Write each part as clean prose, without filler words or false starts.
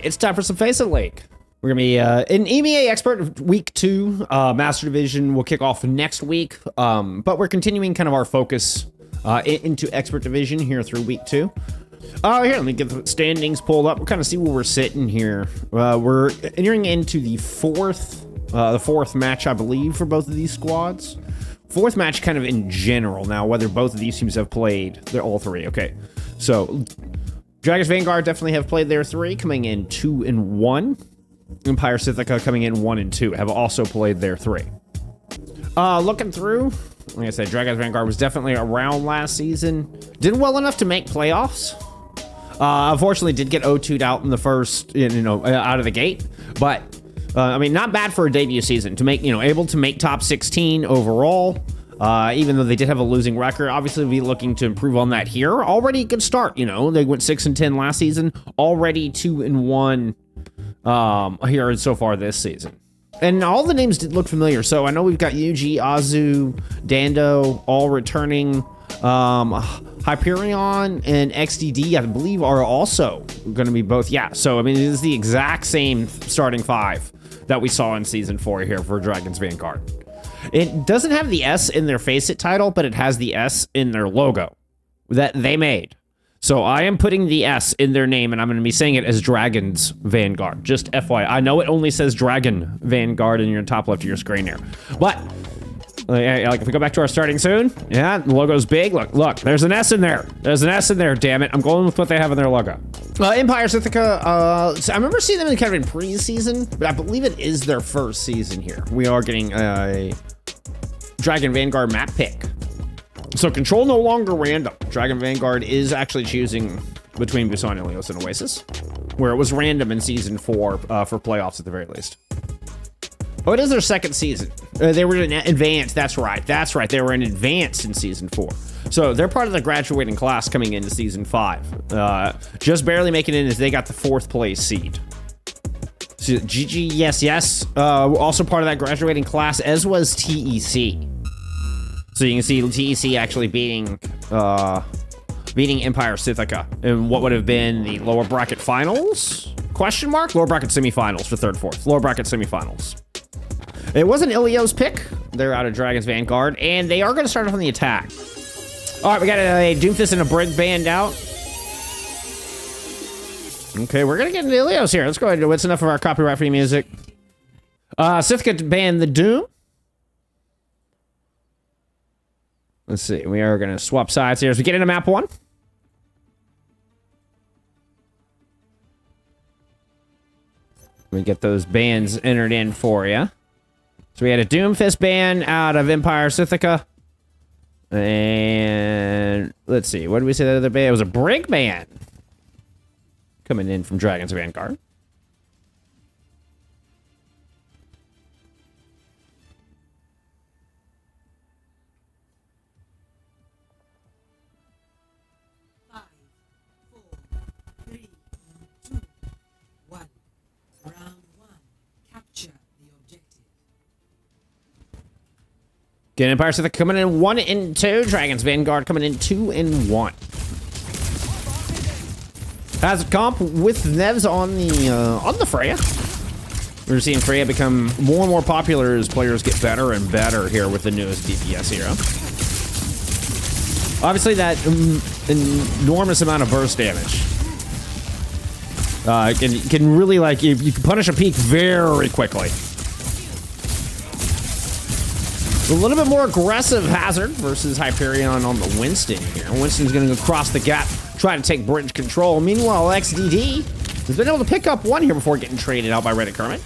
It's time for some FACEIT League. We're gonna be in EMEA Expert Week 2. Master Division will kick off next week, but we're continuing kind of our focus into Expert Division here through Week 2. Here, let me get the standings pulled up. We'll kind of see where we're sitting here. We're entering into the fourth match, I believe, for both of these squads. Fourth match kind of in general. Now, whether both of these teams have played, they're all three. Okay, so Dragons Vanguard definitely have played their 3, coming in 2-1. Empire Scythica coming in 1-2 have also played their 3. Looking through, like I said, Dragons Vanguard was definitely around last season. Did well enough to make playoffs. Unfortunately, did get 0-2'd out in the first, out of the gate. But I mean, not bad for a debut season to make, able to make top 16 overall. Even though they did have a losing record, obviously we'll be looking to improve on that here. Already a good start, they went 6-10 last season. Already 2-1 here so far this season. And all the names did look familiar. So I know we've got Yuji, Azu, Dando, all returning. Hyperion and XDD, I believe, are also going to be both. Yeah, so I mean, it is the exact same starting 5 that we saw in Season 4 here for Dragons Vanguard. It doesn't have the S in their FACEIT title, but it has the S in their logo that they made. So I am putting the S in their name, and I'm going to be saying it as Dragons Vanguard. Just FYI. I know it only says Dragon Vanguard in your top left of your screen here. But, like, if we go back to our starting soon, yeah, the logo's big. Look, there's an S in there. There's an S in there, damn it. I'm going with what they have in their logo. Empire Scythica, so I remember seeing them kind of in preseason, but I believe it is their first season here. We are getting a Dragon Vanguard map pick. So control no longer random. Dragon Vanguard is actually choosing between Busan, Ilios, and Oasis, where it was random in Season 4 for playoffs at the very least. Oh, it is their second season. They were in advanced. That's right. They were in advanced in Season 4. So they're part of the graduating class coming into Season 5. Just barely making it in as they got the 4th place seed. So GG, yes. Also part of that graduating class, as was TEC. So you can see TEC actually beating Empire Scythica in what would have been the lower bracket finals? Question mark? Lower bracket semifinals for 3rd, 4th. Lower bracket semifinals. It was an Ilios pick. They're out of Dragons Vanguard, and they are going to start off on the attack. All right, we got a Doomfist and a Brig band out. Okay, we're going to get into Ilios here. Let's go ahead and do it's enough of our copyright-free music. Scythica banned the Doom. Let's see. We are going to swap sides here as we get into map 1. We get those bands entered in for you. So we had a Doomfist band out of Empire Scythica. And let's see. What did we say the other band? It was a Brig band coming in from Dragons Vanguard. Get Empire Scythica coming in 1-2. Dragons Vanguard coming in 2-1. As a comp with Nevs on the Freya. We're seeing Freya become more and more popular as players get better and better here with the newest DPS hero. Obviously, that enormous amount of burst damage can really, like, you can punish a peak very quickly. A little bit more aggressive Hazard versus Hyperion on the Winston here. Winston's going to go across the gap, try to take bridge control. Meanwhile, XDD has been able to pick up one here before getting traded out by Reddit Kermit.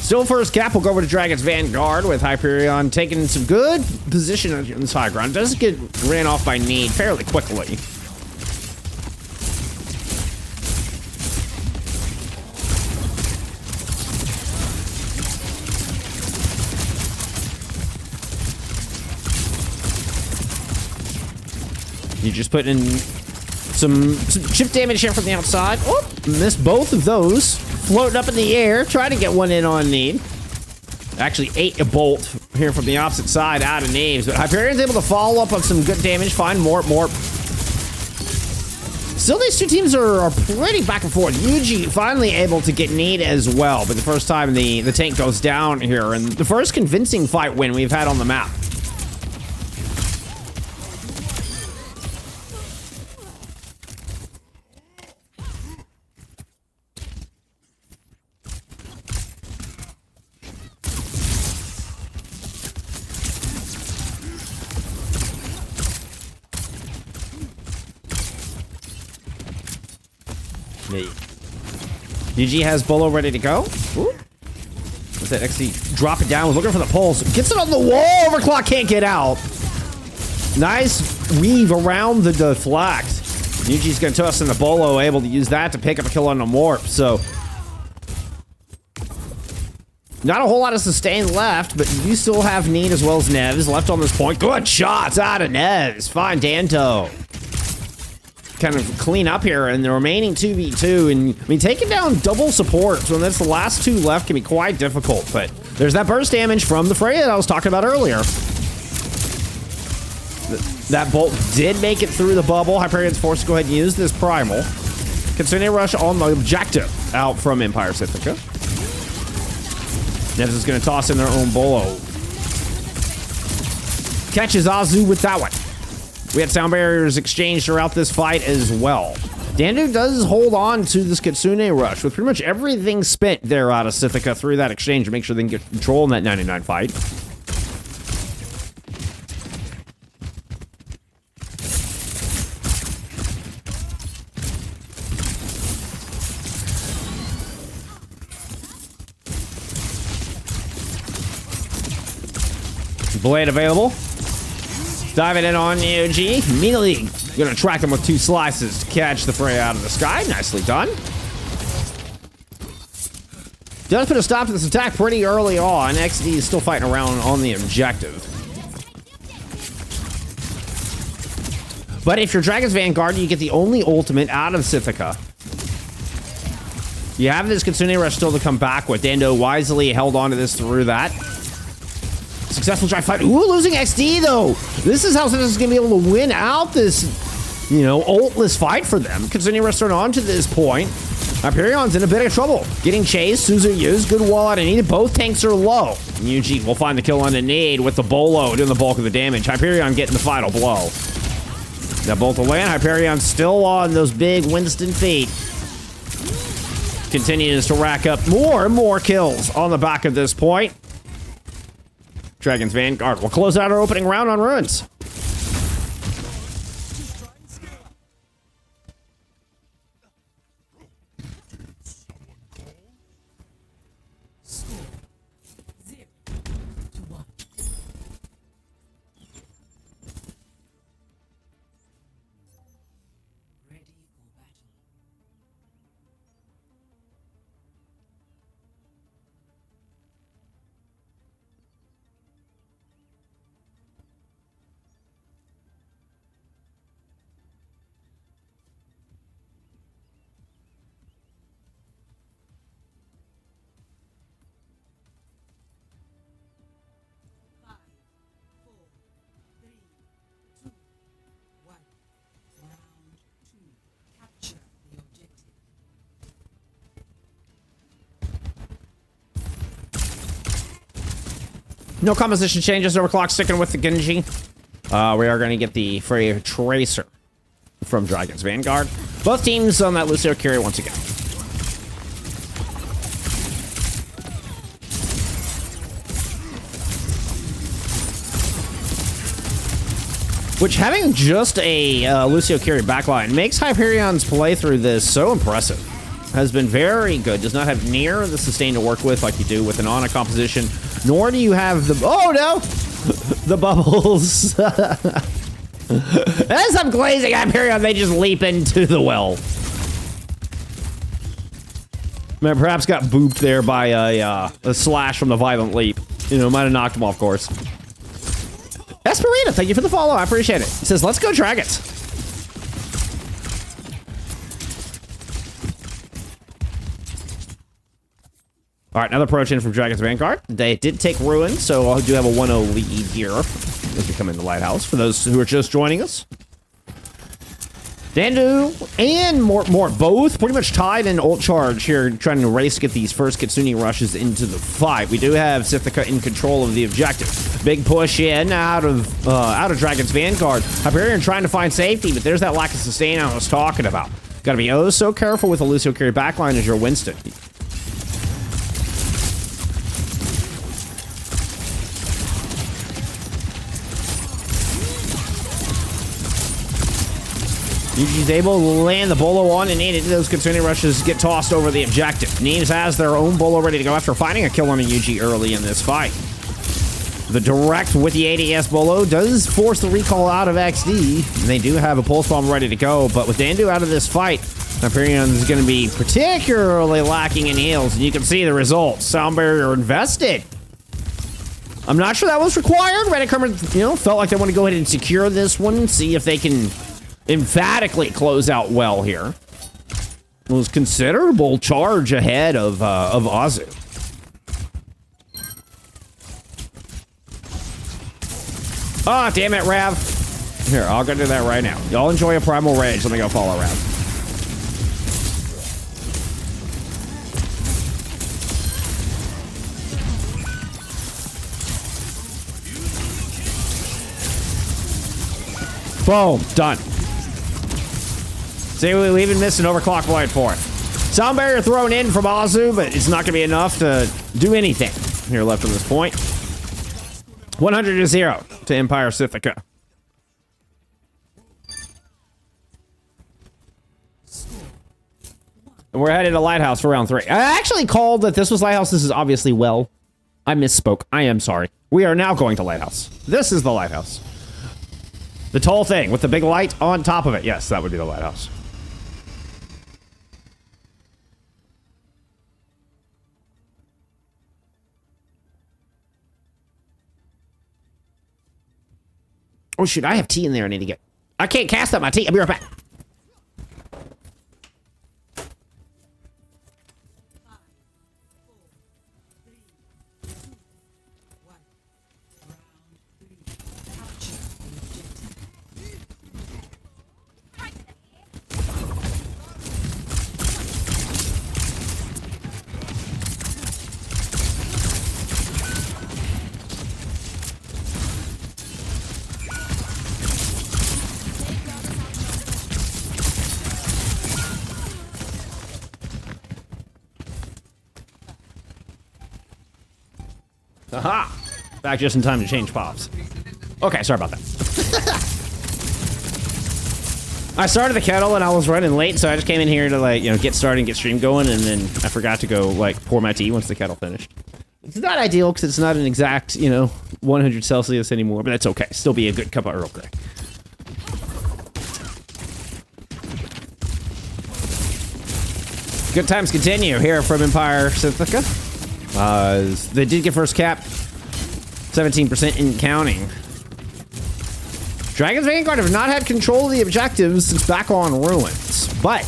Still first gap will go over to Dragons Vanguard with Hyperion taking some good position on this high ground. Does get ran off by Need fairly quickly. You just put in some chip damage here from the outside. Oh, missed both of those. Floating up in the air, trying to get one in on Need. Actually ate a bolt here from the opposite side out of Naves, but Hyperion's able to follow up on some good damage, find more Still, these two teams are pretty back and forth. Yuji finally able to get need as well, but the first time the tank goes down here, and the first convincing fight win we've had on the map. UG has Bolo ready to go. Ooh. With that XD, drop it down, looking for the pulse. Gets it on the wall, Overclock can't get out. Nice weave around the deflect. UG's gonna toss in the Bolo, able to use that to pick up a kill on the Morph, so. Not a whole lot of sustain left, but you still have Need as well as Nevs left on this point. Good shots out of Nevs. Fine, Danto. Kind of clean up here, and the remaining 2v2, and I mean, taking down double supports when that's the last two left can be quite difficult, but there's that burst damage from the Freya that I was talking about earlier. That bolt did make it through the bubble. Hyperion's forced to go ahead and use this primal. Kitsune Rush on the objective out from Empire Scythica. Nevs is going to toss in their own Bolo. Catches Azu with that one. We had sound barriers exchanged throughout this fight as well. Dandu does hold on to this Kitsune Rush with pretty much everything spent there out of Scythica through that exchange to make sure they can get control in that 99 fight. Blade available. Diving in on UG. Immediately gonna track him with two slices to catch the Freya out of the sky. Nicely done. Does put a stop to this attack pretty early on. XD is still fighting around on the objective. But if you're Dragon's Vanguard, you get the only ultimate out of Scythica. You have this Kitsune Rush still to come back with. Dando wisely held on to this through that. Successful try fight. Ooh, losing XD though. This is how Scythica's gonna be able to win out this, you know, ultless fight for them. Kitsune Rush on to this point. Hyperion's in a bit of trouble. Getting chased, Suzu used, good wall out of Need. Both tanks are low. UG will find the kill on the Need with the Bolo doing the bulk of the damage. Hyperion getting the final blow. That bolt away, and Hyperion still on those big Winston feet. Continues to rack up more and more kills on the back of this point. Dragon's Vanguard will close out our opening round on Ruins. No composition changes. Overclock sticking with the Genji. We are going to get the Freya Tracer from Dragon's Vanguard. Both teams on that Lucio carry once again. Which, having just a Lucio carry backline makes Hyperion's play through this so impressive. Has been very good. Does not have near the sustain to work with like you do with an Ana composition, nor do you have the... Oh, no! The bubbles. As I'm glazing Hyperion, they just leap into the well. Man, perhaps got booped there by a slash from the Violent Leap. You know, might have knocked him off course. Esperita, thank you for the follow. I appreciate it. He says, let's go Dragons. All right, another approach in from Dragon's Vanguard. They did take Ruin, so I do have a 1-0 lead here as we come in the Lighthouse. For those who are just joining us. Dandu and Mort both pretty much tied in ult charge here, trying to race to get these first Kitsune rushes into the fight. We do have Scythica in control of the objective. Big push in out of Dragon's Vanguard. Hyperion trying to find safety, but there's that lack of sustain I was talking about. Gotta be oh so careful with a Lucio carry backline as your Winston. Yuji's able to land the bolo on and needed. Those Kitsune rushes get tossed over the objective. Neves has their own bolo ready to go after finding a kill on a Yuji early in this fight. The direct with the ADS bolo does force the recall out of XD. And they do have a pulse bomb ready to go, but with Dandu out of this fight, Hyperion is going to be particularly lacking in heals, and you can see the results. Sound barrier invested. I'm not sure that was required. Red Kermit, felt like they want to go ahead and secure this one, see if they can emphatically close out well here. It was considerable charge ahead of Azu. Ah, damn it, Rav. Here, I'll go do that right now. Y'all enjoy a primal rage. Let me go follow Rav. Boom, done. See, we've been missing overclock blight for it. Sound barrier thrown in from Azu, but it's not going to be enough to do anything here left at this point. 100-0 to Empire Scythica. And we're headed to Lighthouse for round 3. I actually called that this was Lighthouse. This is obviously well. I misspoke. I am sorry. We are now going to Lighthouse. This is the Lighthouse. The tall thing with the big light on top of it. Yes, that would be the Lighthouse. Oh, shoot, I have tea in there I need to get. I can't cast out my tea. I'll be right back. Aha! Back just in time to change pops. Okay, sorry about that. I started the kettle and I was running late, so I just came in here to get started and get stream going, and then I forgot to go pour my tea once the kettle finished. It's not ideal because it's not an exact 100 Celsius anymore, but that's okay. Still be a good cup of Earl Grey. Good times continue here from Empire Scythica. They did get first cap, 17% in counting. Dragon's Vanguard have not had control of the objectives since back on Ruins, but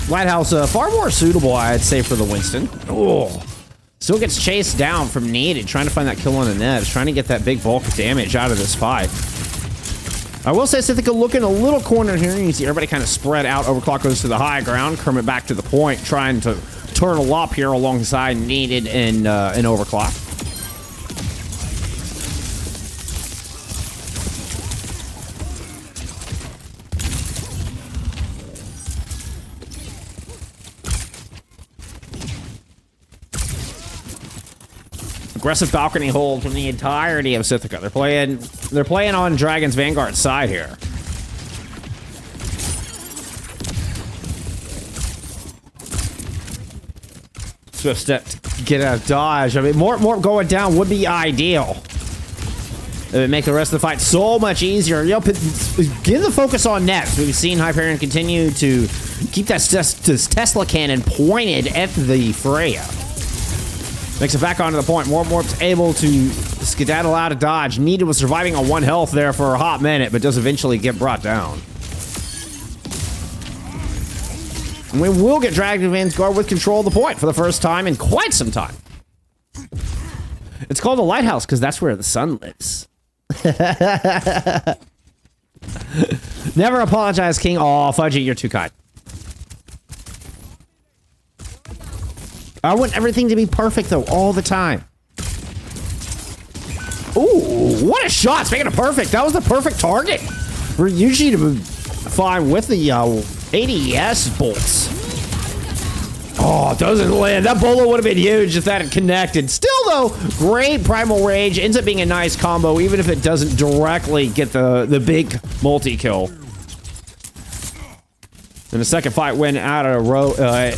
Lighthouse far more suitable, I'd say, for the Winston. Oh, still gets chased down from needed, trying to find that kill on the net, trying to get that big bulk of damage out of this fight. I will say Scythica looking a little cornered here. You can see everybody kind of spread out. Overclock goes to the high ground. Kermit back to the point, trying to turn a lop here alongside needed and Overclock. Aggressive balcony hold from the entirety of Scythica. They're playing on Dragon's Vanguard side here. Swift step to get out of dodge. I mean, more going down would be ideal. It would make the rest of the fight so much easier. Give the focus on nets. We've seen Hyperion continue to keep that Tesla cannon pointed at the Freya. Makes it back onto the point. Morp's able to skedaddle out of dodge. Needed was surviving on 1 health there for a hot minute, but does eventually get brought down. And we will get Dragon Vanguard with control of the point for the first time in quite some time. It's called the Lighthouse because that's where the sun lives. Never apologize, King. Oh, Fudgy, you're too kind. I want everything to be perfect, though, all the time. Ooh, what a shot. Speaking of perfect, that was the perfect target. We're usually to fine with the ADS bolts. Oh, it doesn't land. That bullet would have been huge if that had connected. Still, though, great primal rage. Ends up being a nice combo, even if it doesn't directly get the big multi-kill. And the second fight win out of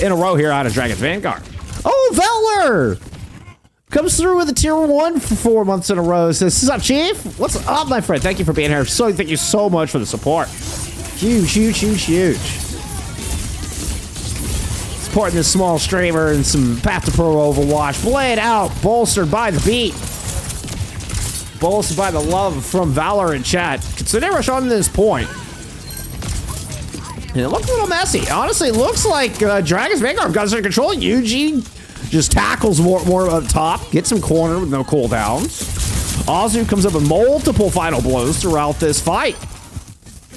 in a row here out of Dragon's Vanguard. Oh, Veller! Comes through with a tier 1 for 4 months in a row. Says, "What's up, Chief? What's up, my friend? Thank you for being here. Thank you so much for the support. Huge, huge, huge, huge. Supporting this small streamer and some Path to Pro Overwatch. Play it out, bolstered by the beat. Bolstered by the love from Valor in chat. Consider rush on this point. And it looked a little messy. Honestly, it looks like Dragon's Vanguard got under control. Yuji just tackles more up top. Gets him cornered with no cooldowns. Azu comes up with multiple final blows throughout this fight.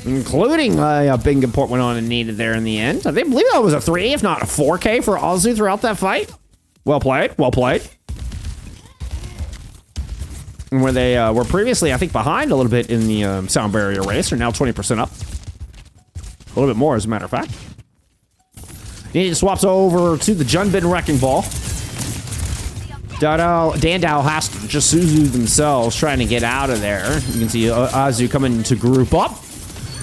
Including a big import went on and needed there in the end. I believe that was a 3, if not a 4K for Azu throughout that fight. Well played, well played. And where they were previously, I think, behind a little bit in the sound barrier race, are now 20% up. A little bit more, as a matter of fact. He swaps over to the Junbin Wrecking Ball. Dandao has to just Suzu themselves trying to get out of there. You can see Azu coming to group up.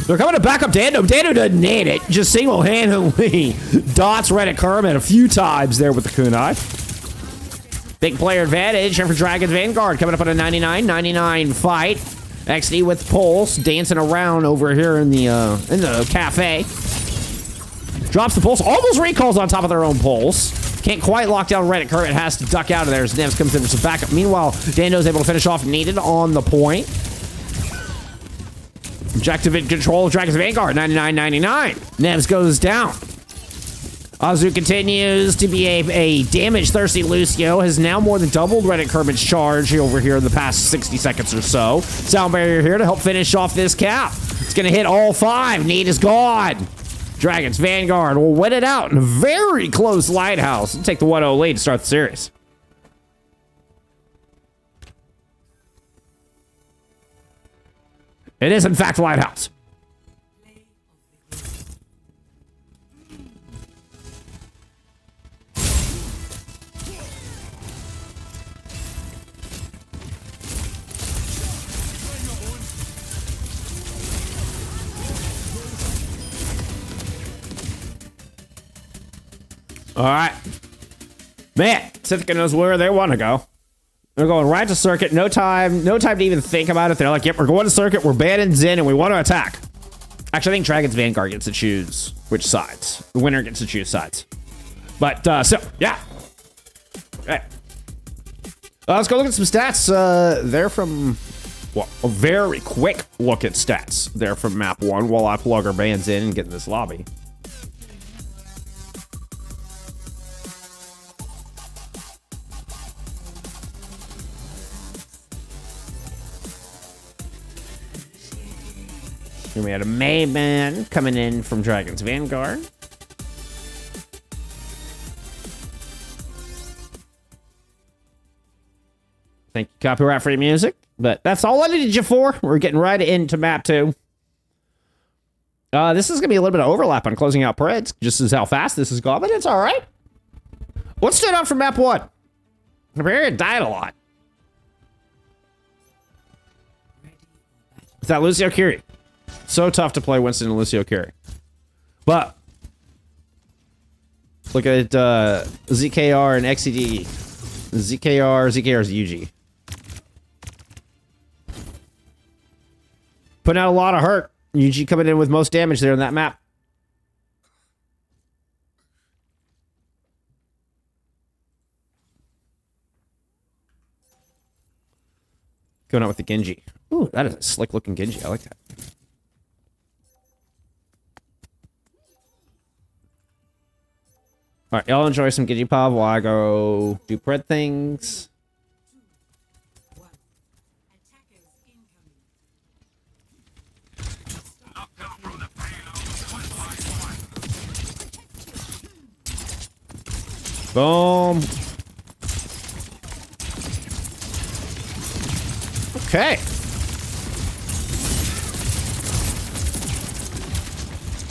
They're coming to back up Dando. Dando doesn't need it. Just single-handedly dots Reddit Kermit a few times there with the kunai. Big player advantage here for Dragon's Vanguard. Coming up on a 99-99 fight. XD with Pulse dancing around over here in the cafe. Drops the Pulse. Almost recalls on top of their own Pulse. Can't quite lock down Reddit Kermit. Has to duck out of there as Nevs comes in for some backup. Meanwhile, Dando's able to finish off needed on the point. Objective in control of Dragon's Vanguard, 99-99. Nevs goes down. Azu continues to be a damage-thirsty Lucio. Has now more than doubled Reddit Kermit's charge over here in the past 60 seconds or so. Sound barrier here to help finish off this cap. It's going to hit all 5. Need is gone. Dragon's Vanguard will win it out in a very close Lighthouse and take the 1-0 lead to start the series. It is, in fact, Lighthouse. All right. Man, Scythica knows where they want to go. They're going right to circuit. No time to even think about it. They're like, yep, we're going to circuit. We're banning Zen, and we want to attack. Actually, I think Dragon's Vanguard gets to choose which sides. The winner gets to choose sides. But, so, yeah. Okay. Let's go look at some stats. They're from, well, a very quick look at stats. They're from map 1 while I plug our bands in and get in this lobby. Here we had a Mayman coming in from Dragon's Vanguard. Thank you, copyright free music. But that's all I needed you for. We're getting right into map 2. This is going to be a little bit of overlap on closing out parades, just as how fast this has gone, but it's all right. What stood out from map 1? The barrier died a lot. Is that Lucio Curie? So tough to play Winston and Lucio Curie. But look at ZKR and XCD. ZKR's UG. Putting out a lot of hurt. UG coming in with most damage there in that map. Going out with the Genji. Ooh, that is a slick looking Genji. I like that. All right, y'all enjoy some Genji Pop while I go do bread things. Boom. Okay.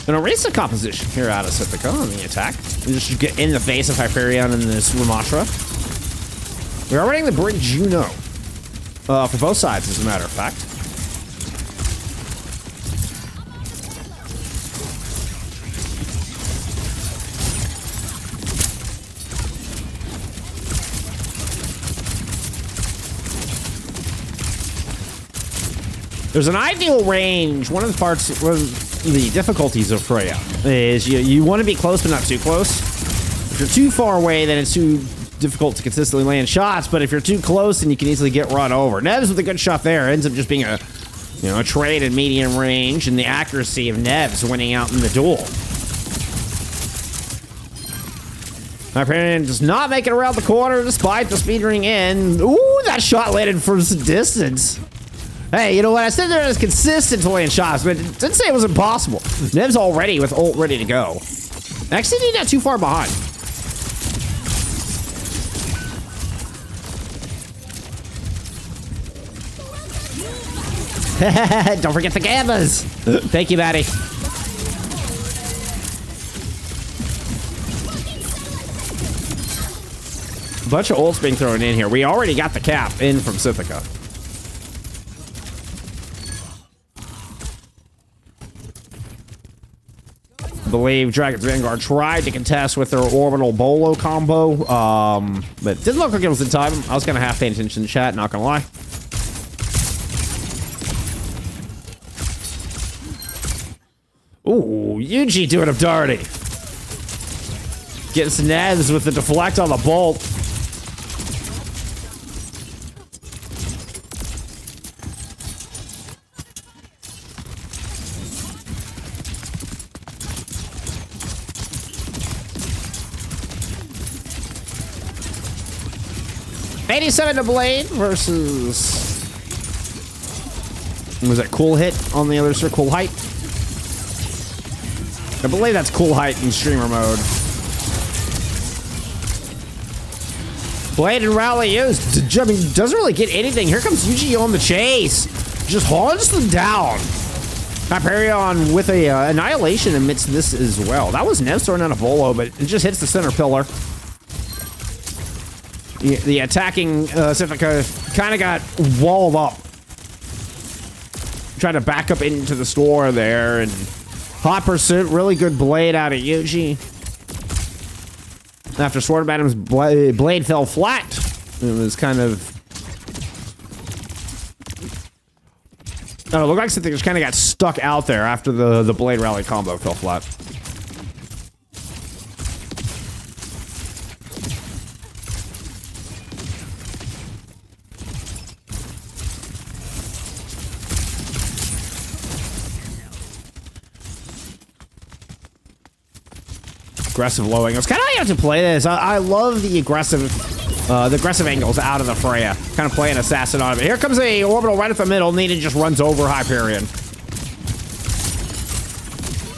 An erased composition here out of Scythica on the attack. We just get in the face of Hyperion and this Ramatra. We are running the Brig Juno for both sides, as a matter of fact. There's an ideal range. One of the difficulties of Freya is you want to be close but not too close. If you're too far away, then it's too difficult to consistently land shots, but if you're too close, then you can easily get run over. Neves with a good shot there ends up just being a trade at medium range, and the accuracy of Neves winning out in the duel. Hyperion does not make it around the corner despite the speed ring in. Ooh, that shot landed from some distance. Hey, you know what? I said there was consistent to land shots, but it didn't say it was impossible. Nev's already with ult ready to go. Actually, not too far behind. Don't forget the gammas. Thank you, Maddie. A bunch of ults being thrown in here. We already got the cap in from Scythica. I believe Dragon's Vanguard tried to contest with their orbital bolo combo, but didn't look like it was in time. I was kind of half paying attention to chat, not gonna lie. Ooh, Yuji doing him dirty. Getting some Nevs with the deflect on the bolt. $87 to Blade versus... Was that Cool Hit on the other side? Cool Height? I believe that's Cool Height in streamer mode. Blade and Rally used. I mean, doesn't really get anything. Here comes Yuji on the chase. Just haunts them down. Hyperion with a Annihilation amidst this as well. That was Neves throwing out a Volo, but it just hits the center pillar. The attacking Scythica kind of got walled up. Tried to back up into the store there, and hot pursuit, really good blade out of Yuji. After Sword Madam's blade fell flat, it was kind of... Oh, it looked like something just kind of got stuck out there after the blade rally combo fell flat. Aggressive low angles. Kind of how you have to play this. I love the aggressive angles out of the Freya. Kind of play an assassin on it. But here comes a orbital right at the middle. Needed just runs over Hyperion.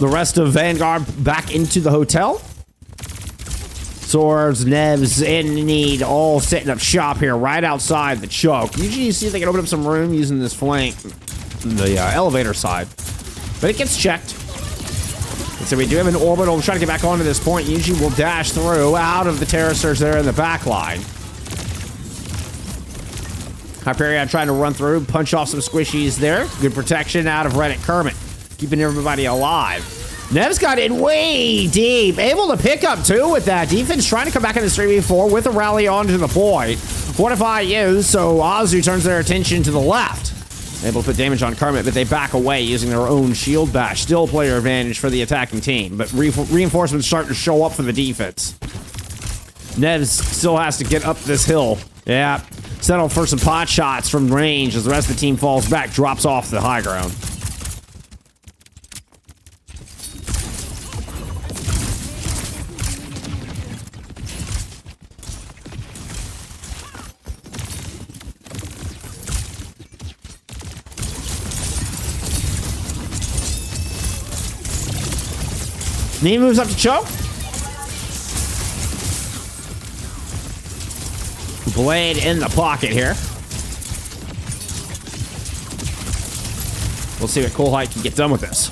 The rest of Vanguard back into the hotel. Swords, Nevs, in need, all setting up shop here right outside the choke. Usually you see if they can open up some room using this flank, the elevator side. But it gets checked. So we do have an orbital trying to get back onto this point. Usually we'll dash through out of the Terror Surge there in the back line. Hyperion trying to run through, punch off some squishies there. Good protection out of Reddit Kermit, keeping everybody alive. Nev's got in way deep, able to pick up too with that defense, trying to come back in the 3v4 with a rally onto the point. Fortify used, so Azu turns their attention to the left. Able to put damage on Kermit, but they back away using their own shield bash. Still player advantage for the attacking team, but reinforcements starting to show up for the defense. Nevs still has to get up this hill. Yeah, settle for some pot shots from range as the rest of the team falls back, drops off the high ground. Knee moves up to choke. Blade in the pocket here. We'll see what Cool Height can get done with this.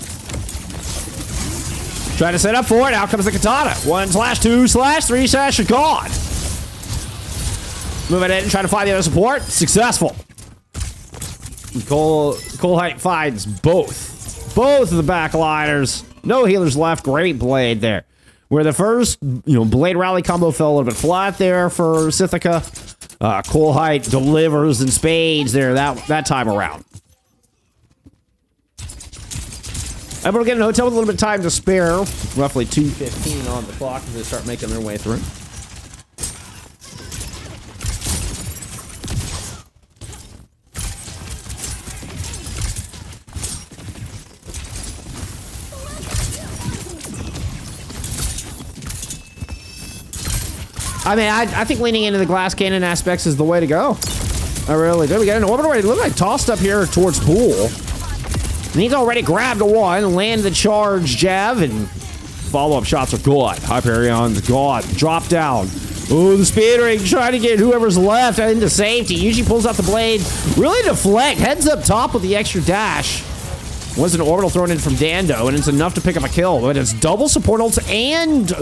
Trying to set up for it. Out comes the katana. 1/2/3/, gone. Moving in, trying to find the other support. Successful. Cool Height finds both of the backliners. No healers left. Great blade there. Where the first, blade rally combo fell a little bit flat there for Scythica. Cool Height delivers in spades there that time around. Able to get in a hotel with a little bit of time to spare. Roughly 2:15 on the clock as they start making their way through. I mean, I think leaning into the glass cannon aspects is the way to go. I really do. We got an orbital ready. Look like tossed up here towards Pool. And he's already grabbed a one, landed the charge jab, and follow-up shots are good. Hyperion's gone. Drop down. Oh, the speed ring trying to get whoever's left into safety. Usually pulls out the blade. Really deflect. Heads up top with the extra dash. Was an orbital thrown in from Dando, and it's enough to pick up a kill. But it's double support ults and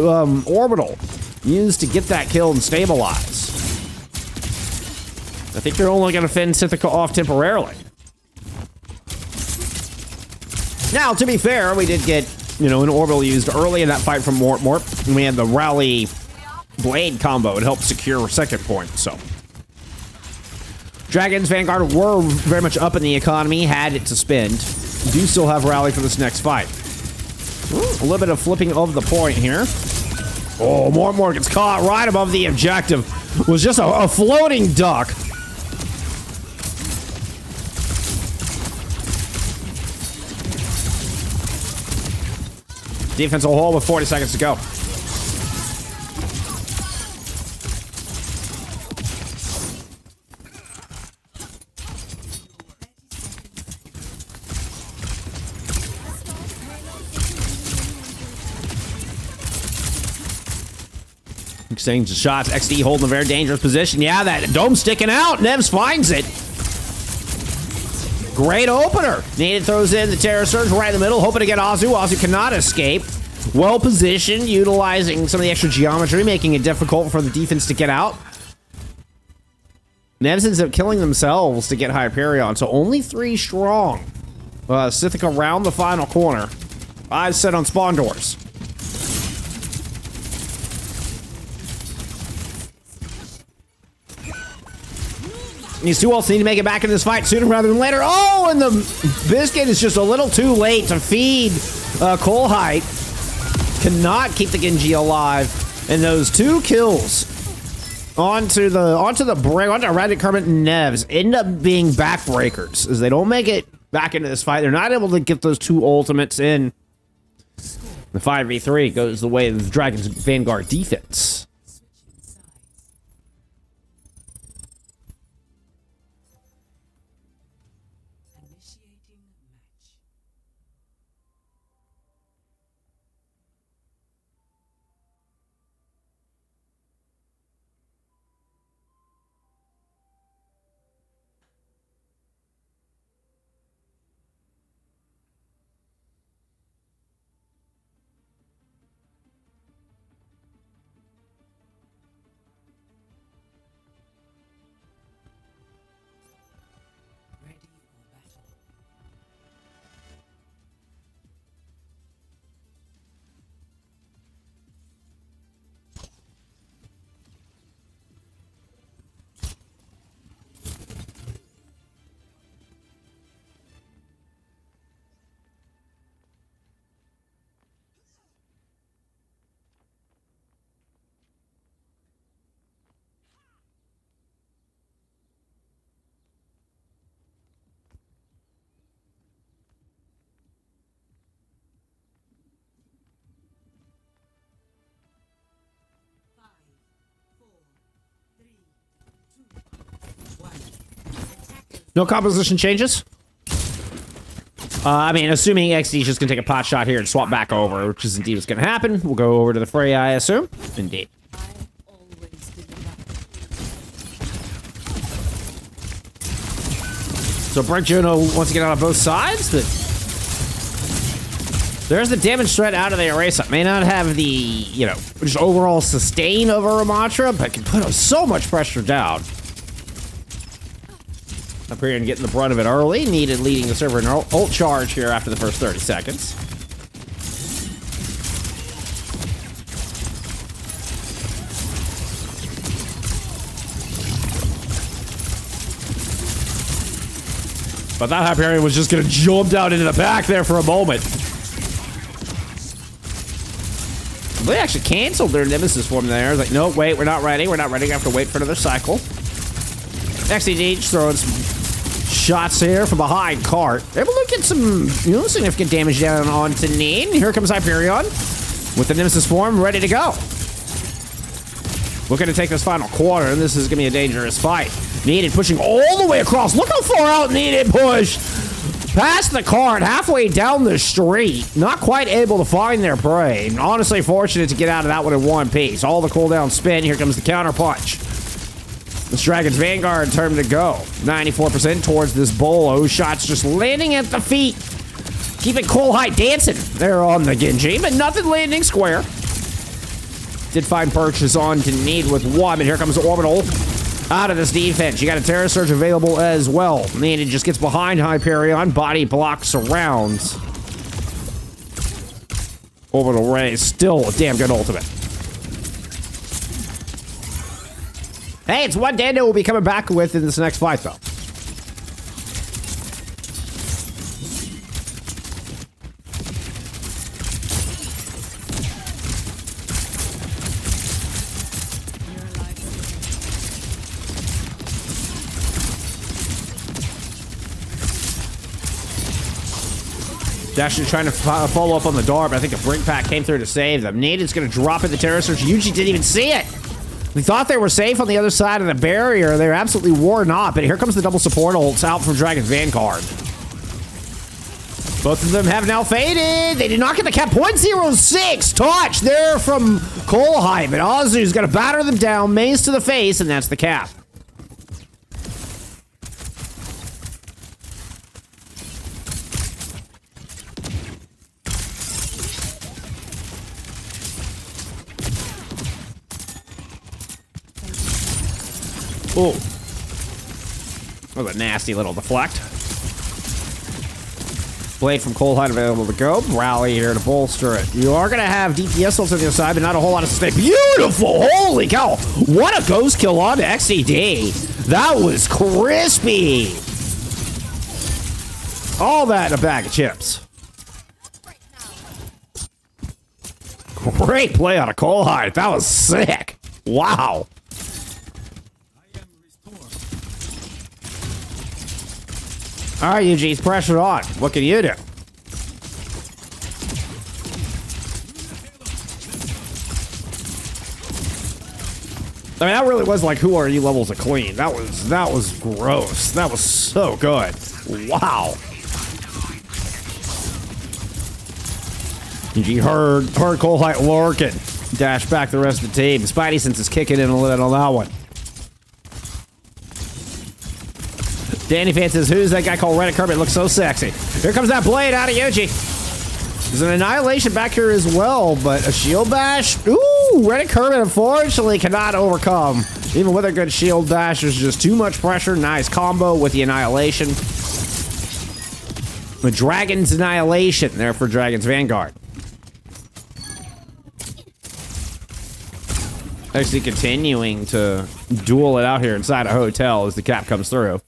orbital used to get that kill and stabilize. I think they're only going to fend Scythica off temporarily. Now, to be fair, we did get, an orbital used early in that fight from Mort. And we had the rally blade combo. It helped secure second point, so. Dragons Vanguard were very much up in the economy, had it to spend. Do still have rally for this next fight. Ooh, a little bit of flipping of the point here. Oh, Mort gets caught right above the objective. It was just a floating duck. Defense will hold with 40 seconds to go. Exchange shots. XD holding a very dangerous position. Yeah, that dome sticking out. Nevs finds it. Great opener. Needed throws in the Terror Surge right in the middle, hoping to get Azu. Azu cannot escape. Well positioned, utilizing some of the extra geometry, making it difficult for the defense to get out. Nevs ends up killing themselves to get Hyperion, so only 3 strong. Scythica around the final corner. Eyes set on spawn doors. These two ults need to make it back in this fight sooner rather than later. Oh, and the Biscuit is just a little too late to feed Coal Height. Cannot keep the Genji alive. And those 2 kills onto Radit Kermit and Nevs end up being backbreakers as they don't make it back into this fight. They're not able to get those 2 ultimates in. The 5v3 goes the way of the Dragons Vanguard defense. No composition changes? I mean, assuming XD is just going to take a pot shot here and swap back over, which is indeed what's going to happen. We'll go over to the fray, I assume. Indeed. So Brent Juno wants to get out on both sides, but there's the damage threat out of the Eraser. May not have the, you know, just overall sustain over Ramatra, but can put so much pressure down. Up here and getting the brunt of it early. Needed leading the server in ult charge here after the first 30 seconds. But that Hyperion was just gonna jump down into the back there for a moment. They actually canceled their Nemesis form there. Like, no, wait, we're not ready. We're not ready. We have to wait for another cycle. XCD throwing some shots here from behind cart. Able to get some, you know, significant damage down onto Neen. Here comes Hyperion with the Nemesis form ready to go. Looking to take this final quarter, and this is going to be a dangerous fight. Needed pushing all the way across. Look how far out Needed push. Past the cart, halfway down the street. Not quite able to find their prey. Honestly, fortunate to get out of that one in one piece. All the cooldown spin. Here comes the counter punch. This Dragon's Vanguard turn to go. 94% towards this Bolo. Shots just landing at the feet. Keeping Cole High dancing there on the Genji, but nothing landing square. Did find purchase on to Need with one, and here comes the Orbital. Out of this defense, you got a Terror Surge available as well. Needed just gets behind Hyperion, body block surrounds. Orbital Ray is still a damn good ultimate. Hey, it's what Dando will be coming back with in this next fight, though. Actually trying to follow up on the door, but I think a Brink Pack came through to save them. Naded's going to drop in the Terror Surge. Yuji didn't even see it. We thought they were safe on the other side of the barrier. They absolutely were not, but here comes the double support ults out from Dragon's Vanguard. Both of them have now faded. They did not get the cap. 0.06 touch there from Colehide, but Azu's going to batter them down, mace to the face, and that's the cap. Oh, that was a nasty little deflect. Blade from Colehide available to go. Rally here to bolster it. You are going to have DPS ults on the other side, but not a whole lot of sustain. Beautiful! Holy cow! What a ghost kill on to XCD. That was crispy. All that in a bag of chips. Great play out of Colehide. That was sick. Wow. All right, Yuji's pressure on. What can you do? I mean, that really was like, who are you levels of clean? That was gross. That was so good. Wow. Yuji heard Cole Height lurking. Dash back the rest of the team. Spidey sense is kicking in a little bit on that one. Danny Fan says, who's that guy called Reddit Kermit? Looks so sexy. Here comes that blade out of Yuji. There's an Annihilation back here as well, but a shield bash. Ooh, Reddit Kermit unfortunately cannot overcome. Even with a good shield bash, there's just too much pressure. Nice combo with the Annihilation. The Dragon's Annihilation there for Dragon's Vanguard. Actually continuing to duel it out here inside a hotel as the cap comes through.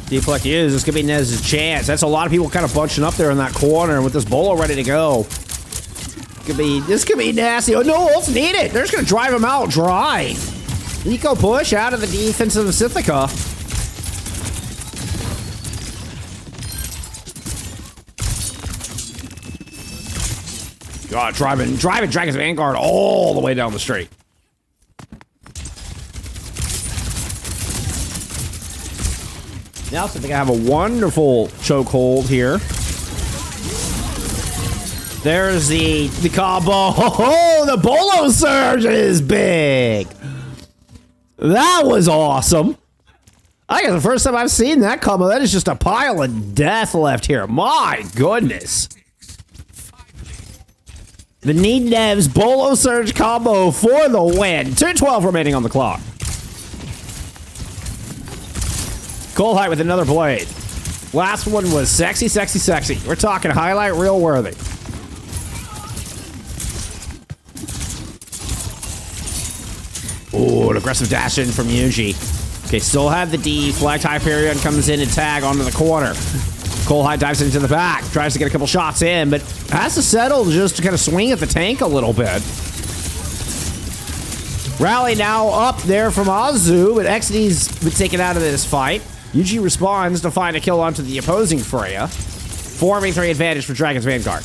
Deflect is. This could be Nez's chance. That's a lot of people kind of bunching up there in that corner with this Bolo ready to go. This could be nasty. Oh no, ults needed. They're just gonna drive him out dry. Eco push out of the defense of the Scythica. God, driving Dragon's Vanguard all the way down the street. Now, so I think I have a wonderful chokehold here. There's the combo. Oh, the Bolo Surge is big. That was awesome. I think it's the first time I've seen that combo. That is just a pile of death left here. My goodness. The Need Nevs Bolo Surge combo for the win. 2:12 remaining on the clock. Cold Height with another blade. Last one was sexy, sexy, sexy. We're talking highlight reel worthy. Oh, an aggressive dash in from Yuji. Okay, still have the D. Flagged Hyperion comes in and tag onto the corner. Cold Height dives into the back. Tries to get a couple shots in, but has to settle just to kind of swing at the tank a little bit. Rally now up there from Azu, but XD's been taken out of this fight. Yuji responds to find a kill onto the opposing Freya. 4v3 advantage for Dragon's Vanguard.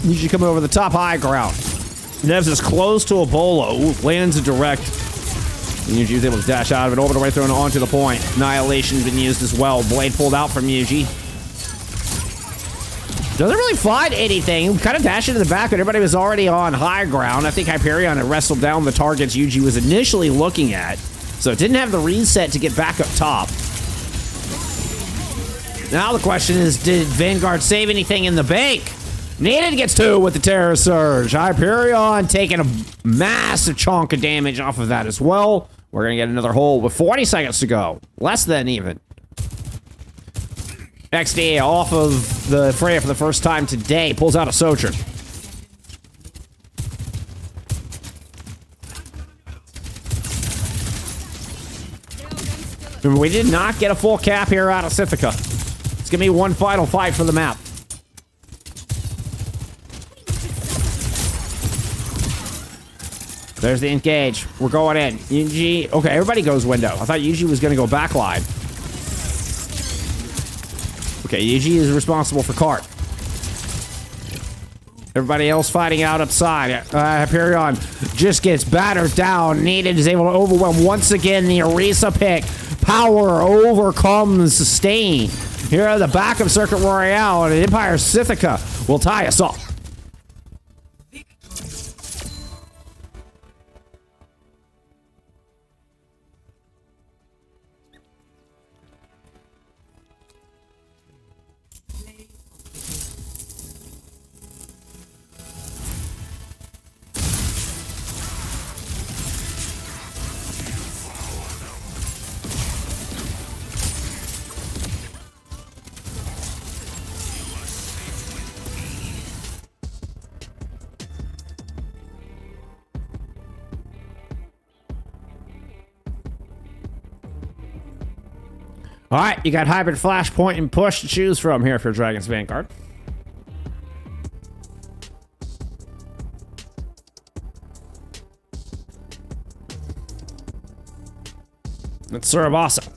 Yuji coming over the top high ground. Nevs is close to a bolo. Ooh, lands a direct. And Yuji was able to dash out of it. Orbital right thrown onto the point. Annihilation's been used as well. Blade pulled out from Yuji. Doesn't really find anything. Kind of dashed into the back, but everybody was already on high ground. I think Hyperion had wrestled down the targets Yuji was initially looking at. So it didn't have the reset to get back up top. Now the question is, did Vanguard save anything in the bank? Needed gets 2 with the Terror Surge. Hyperion taking a massive chunk of damage off of that as well. We're going to get another hole with 40 seconds to go. Less than even. XD off of the Freya for the first time today. Pulls out a Sojourn. Remember, we did not get a full cap here out of Scythica. It's going to be one final fight for the map. There's the engage. We're going in. Yuji. Okay, everybody goes window. I thought Yuji was going to go backline. Okay, Yuji is responsible for cart. Everybody else fighting out upside. Hyperion just gets battered down. Needed is able to overwhelm once again the Orisa pick. Power overcomes sustain. Here are the back of Circuit Royale, and Empire Scythica will tie us off. All right, you got hybrid, flashpoint, and push to choose from here for Dragon's Vanguard. That's Suravasa.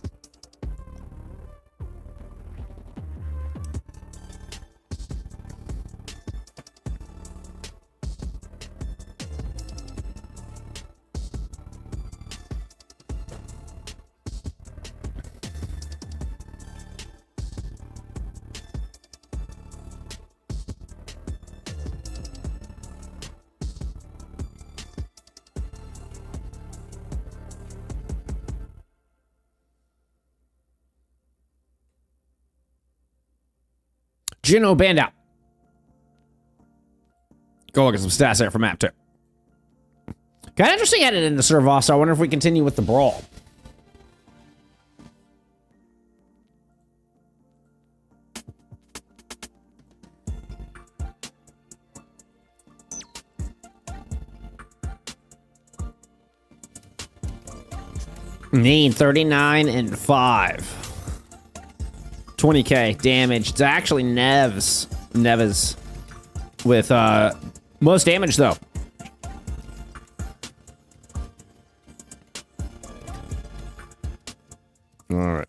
Juno banned out. Go look at some stats there for map 2. Kind of interesting edit in the Suravasa. I wonder if we continue with the brawl. Need 39 and 5. 20k damage. It's actually Neves. with most damage, though. All right.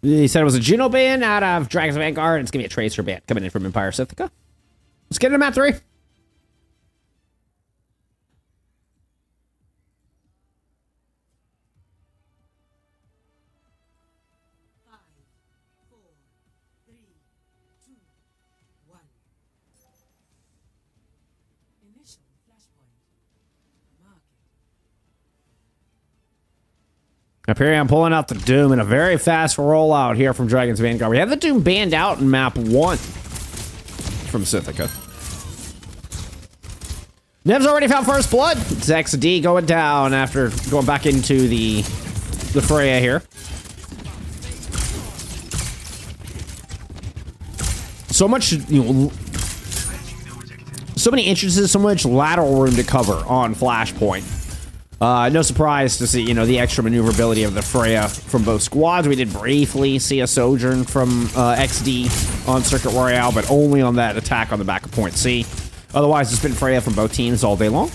He said it was a Juno ban out of Dragons Vanguard, and it's going to be a Tracer ban coming in from Empire Scythica. Let's get into map 3. Up here, I'm pulling out the Doom in a very fast rollout here from Dragon's Vanguard. We have the Doom banned out in map 1 from Scythica. Nev's already found first blood. It's XD going down after going back into the Freya here. So much, so many entrances, so much lateral room to cover on Flashpoint. No surprise to see, the extra maneuverability of the Freya from both squads. We did briefly see a Sojourn from XD on Circuit Royale, but only on that attack on the back of Point C. Otherwise, it's been Freya from both teams all day long.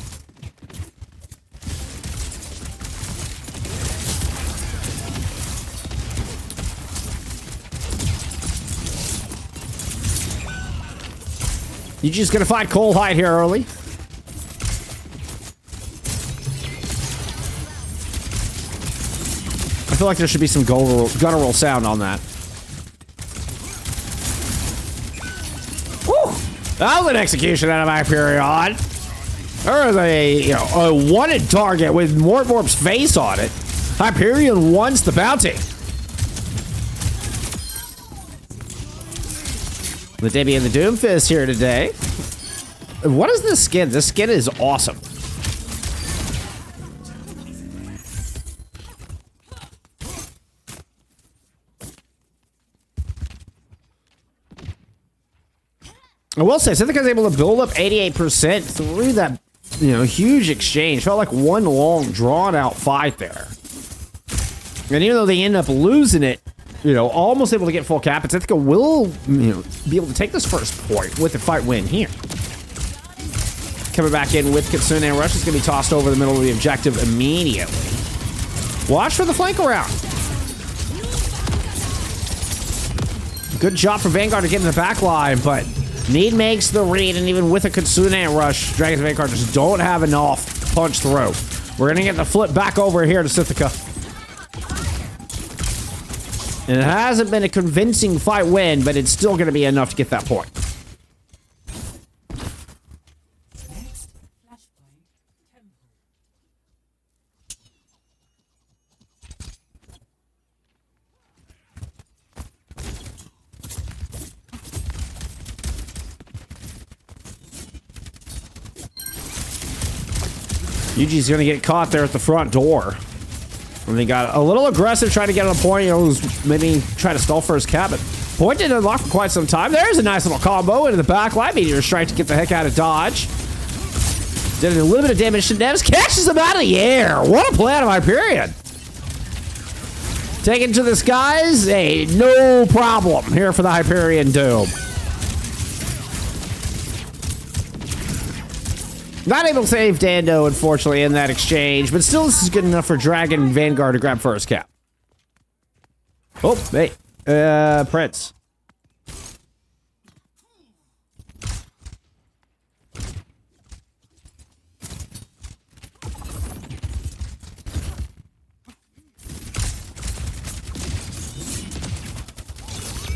You just gonna find Cold Hide here early. I feel like there should be some guttural sound on that. Woo! That was an execution out of Hyperion. There was a wanted target with Mortmorp's face on it. Hyperion wants the bounty. The Debbie and the Doomfist here today. What is this skin? This skin is awesome. I will say, Scythica's able to build up 88% through that, huge exchange. Felt like one long, drawn-out fight there. And even though they end up losing it, almost able to get full cap, and Scythica will, be able to take this first point with the fight win here. Coming back in with Kitsune, and Rush is going to be tossed over the middle of the objective immediately. Watch for the flank around. Good job for Vanguard to get in the back line, but need makes the read, and even with a Kitsune and Rush, Dragon's Vanguard just don't have enough punch through. We're going to get the flip back over here to Scythica. And it hasn't been a convincing fight win, but it's still going to be enough to get that point. Yuji's going to get caught there at the front door. And they got a little aggressive trying to get on the point, maybe try to stall for his cabin. Point didn't unlock for quite some time. There's a nice little combo into the back. Light Meteor strike to get the heck out of dodge. Did a little bit of damage to Neves. Catches him out of the air. What a play out of Hyperion. Taken to the skies. Hey, no problem here for the Hyperion Doom. Not able to save Dando, unfortunately, in that exchange, but still this is good enough for Dragon Vanguard to grab first cap. Oh, hey, Prince.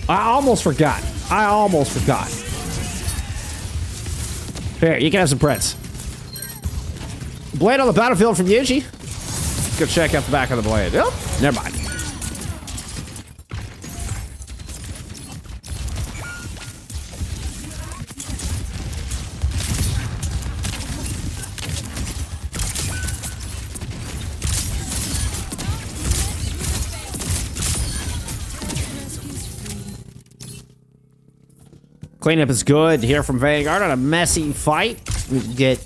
I almost forgot. Here, you can have some Prince. Blade on the battlefield from Yuji. Go check out the back of the blade. Oh, never mind. Cleanup is good here from Vanguard on a messy fight. We get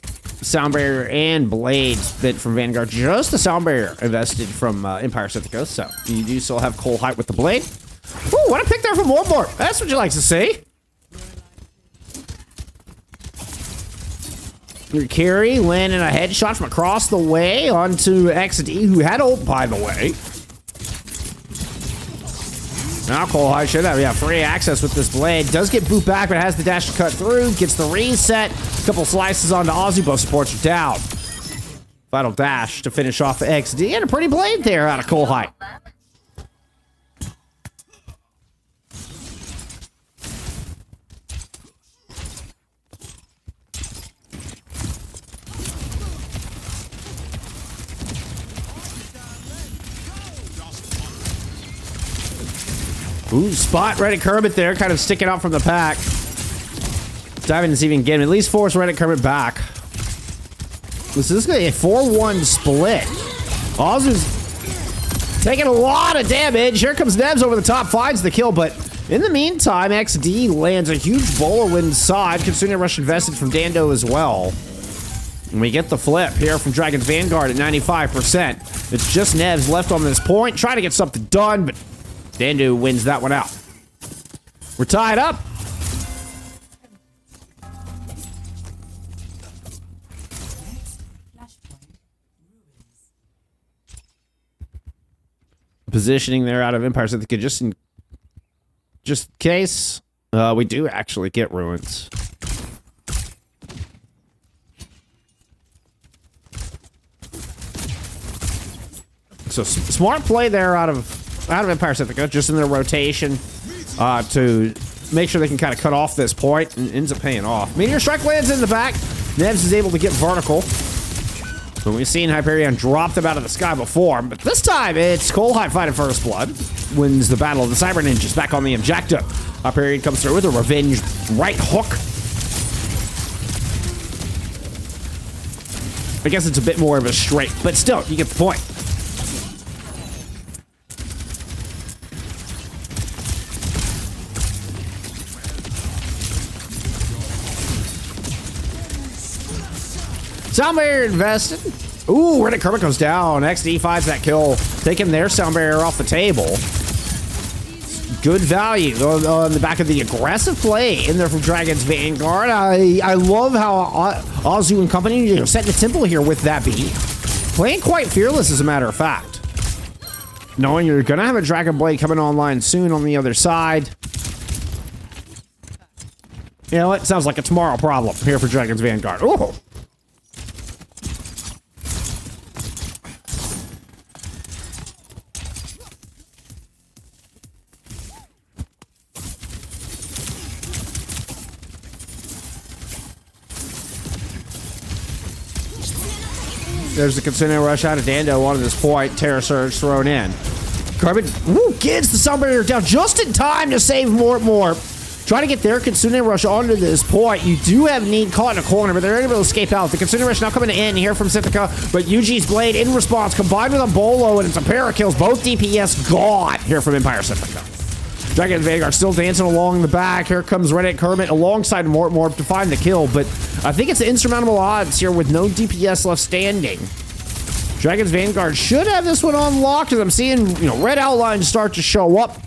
sound barrier and blades bit from Vanguard. Just the sound barrier invested from Empire Scythica. So you do still have Cold Height with the blade. Ooh, what a pick there from Warmore. That's what you like to see. Your carry landing a headshot from across the way onto XD, who had ult, by the way. Now Cold Height should have, free access with this blade. Does get boot back, but has the dash to cut through. Gets the reset. Couple slices onto Aussie. Both supports are down. Final dash to finish off XD. And a pretty blade there out of Cold Height. Ooh, spot Reddit Kermit there, kind of sticking out from the pack. Diving to even get him. At least force Reddit Kermit back. This is going to be a 4-1 split. Ozu's taking a lot of damage. Here comes Nebs over the top, finds the kill, but in the meantime, XD lands a huge bowler inside. Consuming Rush invested from Dando as well. And we get the flip here from Dragon's Vanguard at 95%. It's just Nebs left on this point, trying to get something done, but Dando wins that one out. We're tied up. Positioning there out of Empire Scythica just in case we do actually get ruins. So smart play there out of Empire Scythica, just in their rotation to make sure they can kind of cut off this point, and ends up paying off. Meteor Strike lands in the back. Nebs is able to get vertical. But we've seen Hyperion drop them out of the sky before, but this time it's Cold Height fighting first blood. Wins the battle of the Cyber Ninjas back on the objective. Hyperion comes through with a revenge right hook. I guess it's a bit more of a straight, but still, you get the point. Sound barrier invested. Ooh, Reddit Kermit goes down. XD finds that kill, taking their sound barrier off the table. Good value on the back of the aggressive play in there from Dragon's Vanguard. I love how Ozu and company setting the tempo here with that beat. Playing quite fearless, as a matter of fact. Knowing you're gonna have a Dragon Blade coming online soon on the other side. You know what? Sounds like a tomorrow problem here for Dragon's Vanguard. Ooh. There's the Kitsune Rush out of Dando on this point. Terror Surge thrown in. Carbon gets the sound barrier down just in time to save more. Trying to get their Kitsune Rush onto this point. You do have Need caught in a corner, but they're able to escape out. The Kitsune Rush now coming in here from Scythica, but Yuji's Blade in response combined with a Bolo, and it's a pair of kills. Both DPS gone here from Empire Scythica. Dragon's Vanguard still dancing along the back. Here comes Reddit Kermit alongside Mortmorp to find the kill, but I think it's insurmountable odds here with no DPS left standing. Dragon's Vanguard should have this one unlocked, as I'm seeing, red outlines start to show up.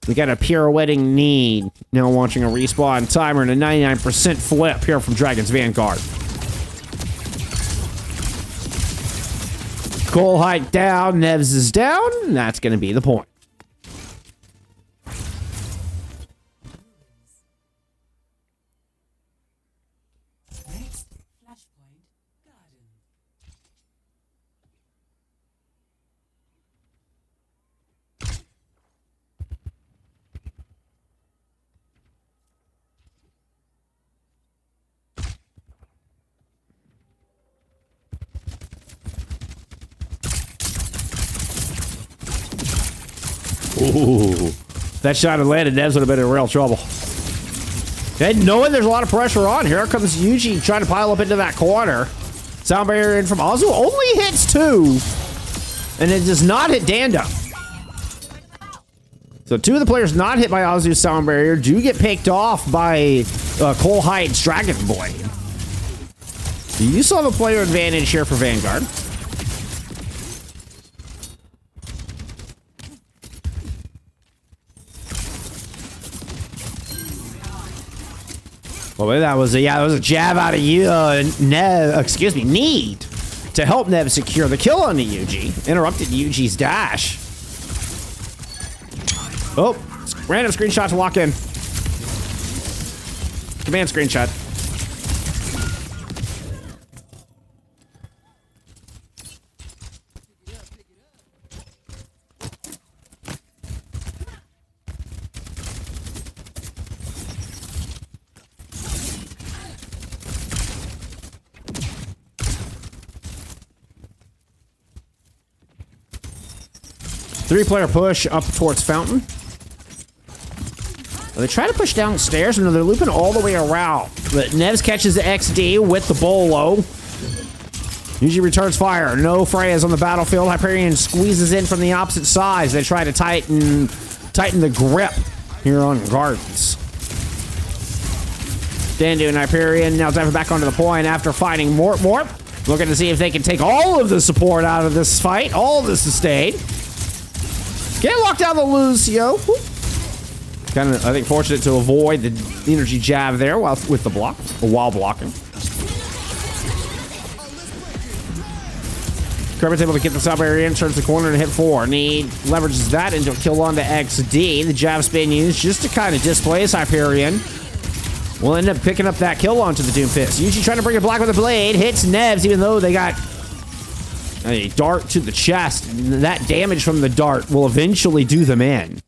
We got a pirouetting Need. Now launching a respawn timer and a 99% flip here from Dragon's Vanguard. Cold Height down, Nebs is down, and that's going to be the point. Ooh, that shot had landed, Nebs would have been in real trouble. And knowing there's a lot of pressure on, here comes Yuji trying to pile up into that corner. Sound barrier in from Ozu only hits 2, and it does not hit Dando. So 2 of the players not hit by Azu's Sound Barrier do get picked off by Cole Hyde's Dragon Blade. You still have a player advantage here for Vanguard. Well, that was a jab out of you, Need to help Nev secure the kill on the UG. Interrupted UG's dash. Oh, random screenshot to lock in. Command screenshot. Three-player push up towards Fountain. They try to push downstairs, and they're looping all the way around. But Nevs catches the XD with the bolo. UG returns fire. No Freya's on the battlefield. Hyperion squeezes in from the opposite sides. They try to tighten the grip here on Gardens. Dandu and Hyperion now diving back onto the point after fighting Mort. Looking to see if they can take all of the support out of this fight. All of the sustain. Can't lock down the Lucio. Kind of, I think, fortunate to avoid the energy jab there while blocking. Kermit's able to get the sub area in, turns the corner to hit 4. Need leverages that into a kill onto XD. The jab spin used just to kind of displace Hyperion. We'll end up picking up that kill onto the Doomfist. Usually trying to bring it black with a blade. Hits Nevs, even though they got a dart to the chest. That damage from the dart will eventually do them in.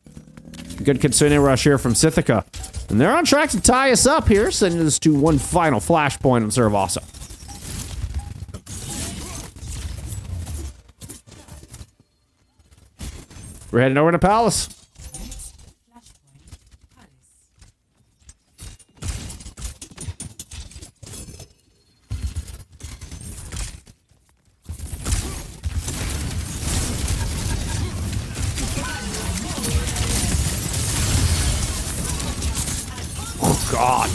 Good Kitsune rush here from Scythica. And they're on track to tie us up here, sending us to one final flashpoint on Suravasa. We're heading over to Palace. Oh, God.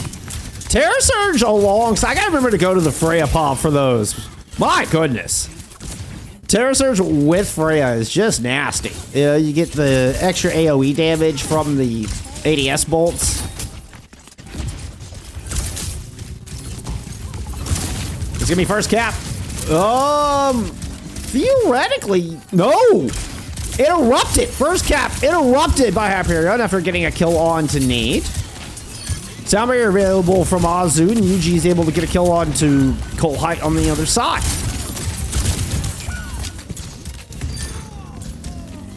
Terror Surge alongside. I gotta remember to go to the Freya pop for those. My goodness. Terror Surge with Freya is just nasty. You get the extra AoE damage from the ADS bolts. It's gonna be first cap. Theoretically, no. Interrupted. First cap interrupted by Hyperion after getting a kill on to Need. Sound barrier available from Azu, and UG is able to get a kill on to Cole Height on the other side.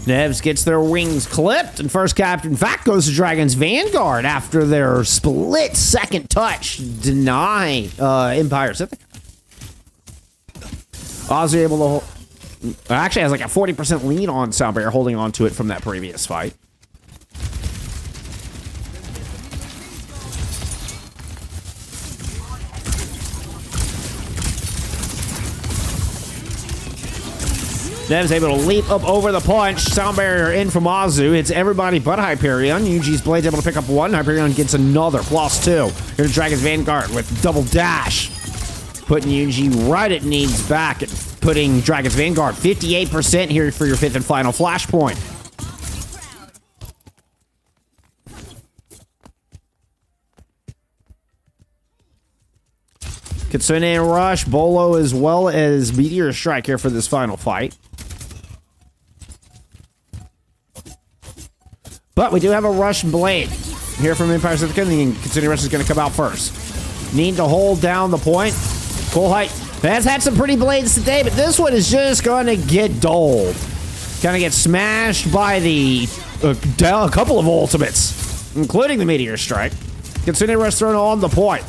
Nevs gets their wings clipped, and first cap, in fact, goes to Dragon's Vanguard after their split-second touch deny Empire Scythica. Azu able to actually has like a 40% lead on Sound Barrier, holding on to it from that previous fight. Nev's able to leap up over the punch. Sound barrier in from Azu. Hits everybody but Hyperion. UG's Blade's able to pick up one. Hyperion gets another. +2. Here to Dragon's Vanguard with double dash. Putting UG right at Need's back and putting Dragon's Vanguard 58% here for your 5th and final flashpoint. Kitsune and Rush, Bolo, as well as Meteor Strike here for this final fight. But we do have a Rush Blade here from Empire Scythica, and Kitsune Rush is going to come out first. Need to hold down the point. Cole Height has had some pretty blades today, but this one is just going to get dulled. Kind of get smashed by the a couple of ultimates, including the Meteor Strike. Kitsune Rush thrown on the point.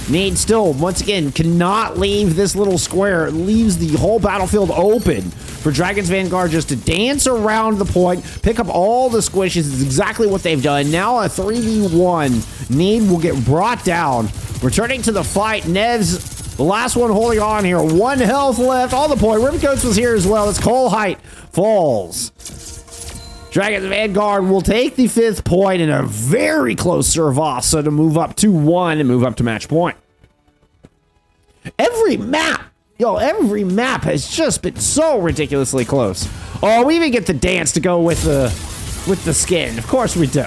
Need still, once again, cannot leave this little square. It leaves the whole battlefield open for Dragon's Vanguard just to dance around the point, pick up all the squishes. Is exactly what they've done. Now a 3v1. Need will get brought down. Returning to the fight, Nev's the last one holding on here. 1 health left on the point. Ripcoats was here as well. It's Cole Height falls. Dragon's Vanguard will take the 5th point in a very close Suravasa to move up to 1 and move up to match point. Every map has just been so ridiculously close. Oh, we even get the dance to go with the skin. Of course we do.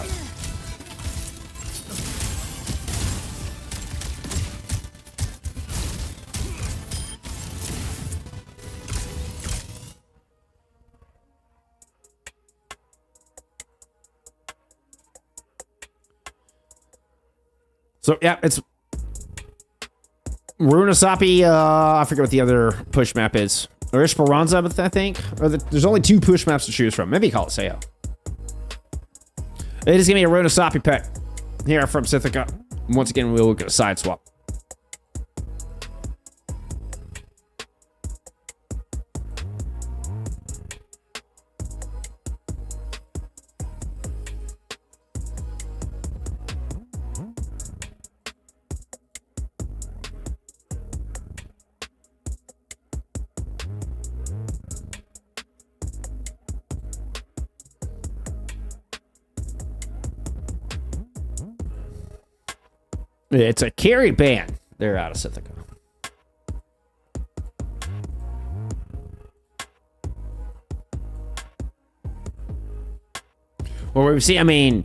So, yeah, it's Runasapi. I forget what the other push map is. Or Esperanza, I think. Or there's only 2 push maps to choose from. Maybe Coliseo. It is going to be a Runasapi pick here from Scythica. Once again, we'll get a side swap. It's a carry ban. They're out of Scythica. Well, we've seen, I mean,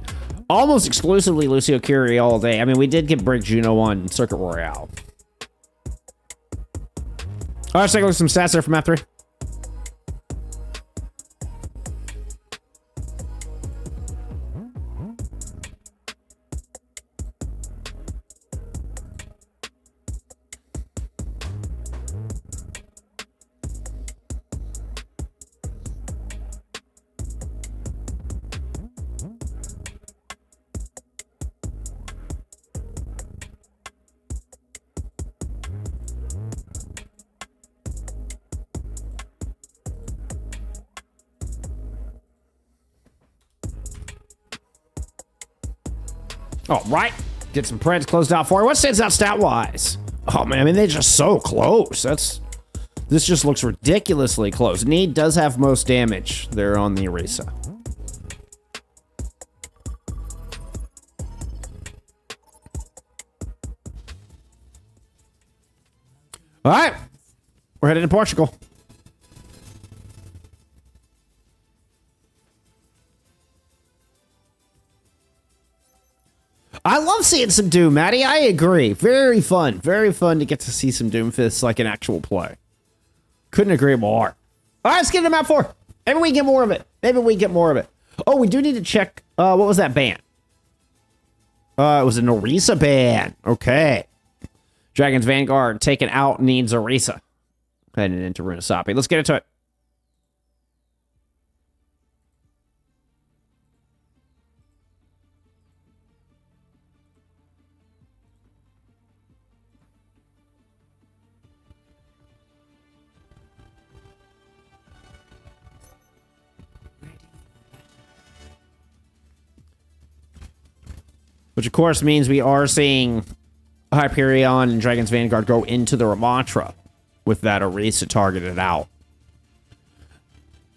almost exclusively Lucio Curie all day. I mean, we did get Brick Juno on Circuit Royale. All right, let's take a look at some stats there from map 3. All right, get some Preds closed out for you. What stands out stat-wise? Oh, man, I mean, they're just so close. This just looks ridiculously close. Need does have most damage there on the Orisa. All right, we're headed to Portugal. I love seeing some Doom, Maddie. I agree. Very fun. Very fun to get to see some Doomfists like an actual play. Couldn't agree more. All right, let's get to map 4. Maybe we get more of it. Oh, we do need to check. What was that ban? It was an Orisa ban. Okay. Dragon's Vanguard taken out, needs Orisa. Heading into Runasapi. Let's get into it. Which, of course, means we are seeing Hyperion and Dragon's Vanguard go into the Ramatra with that Orisa targeted out.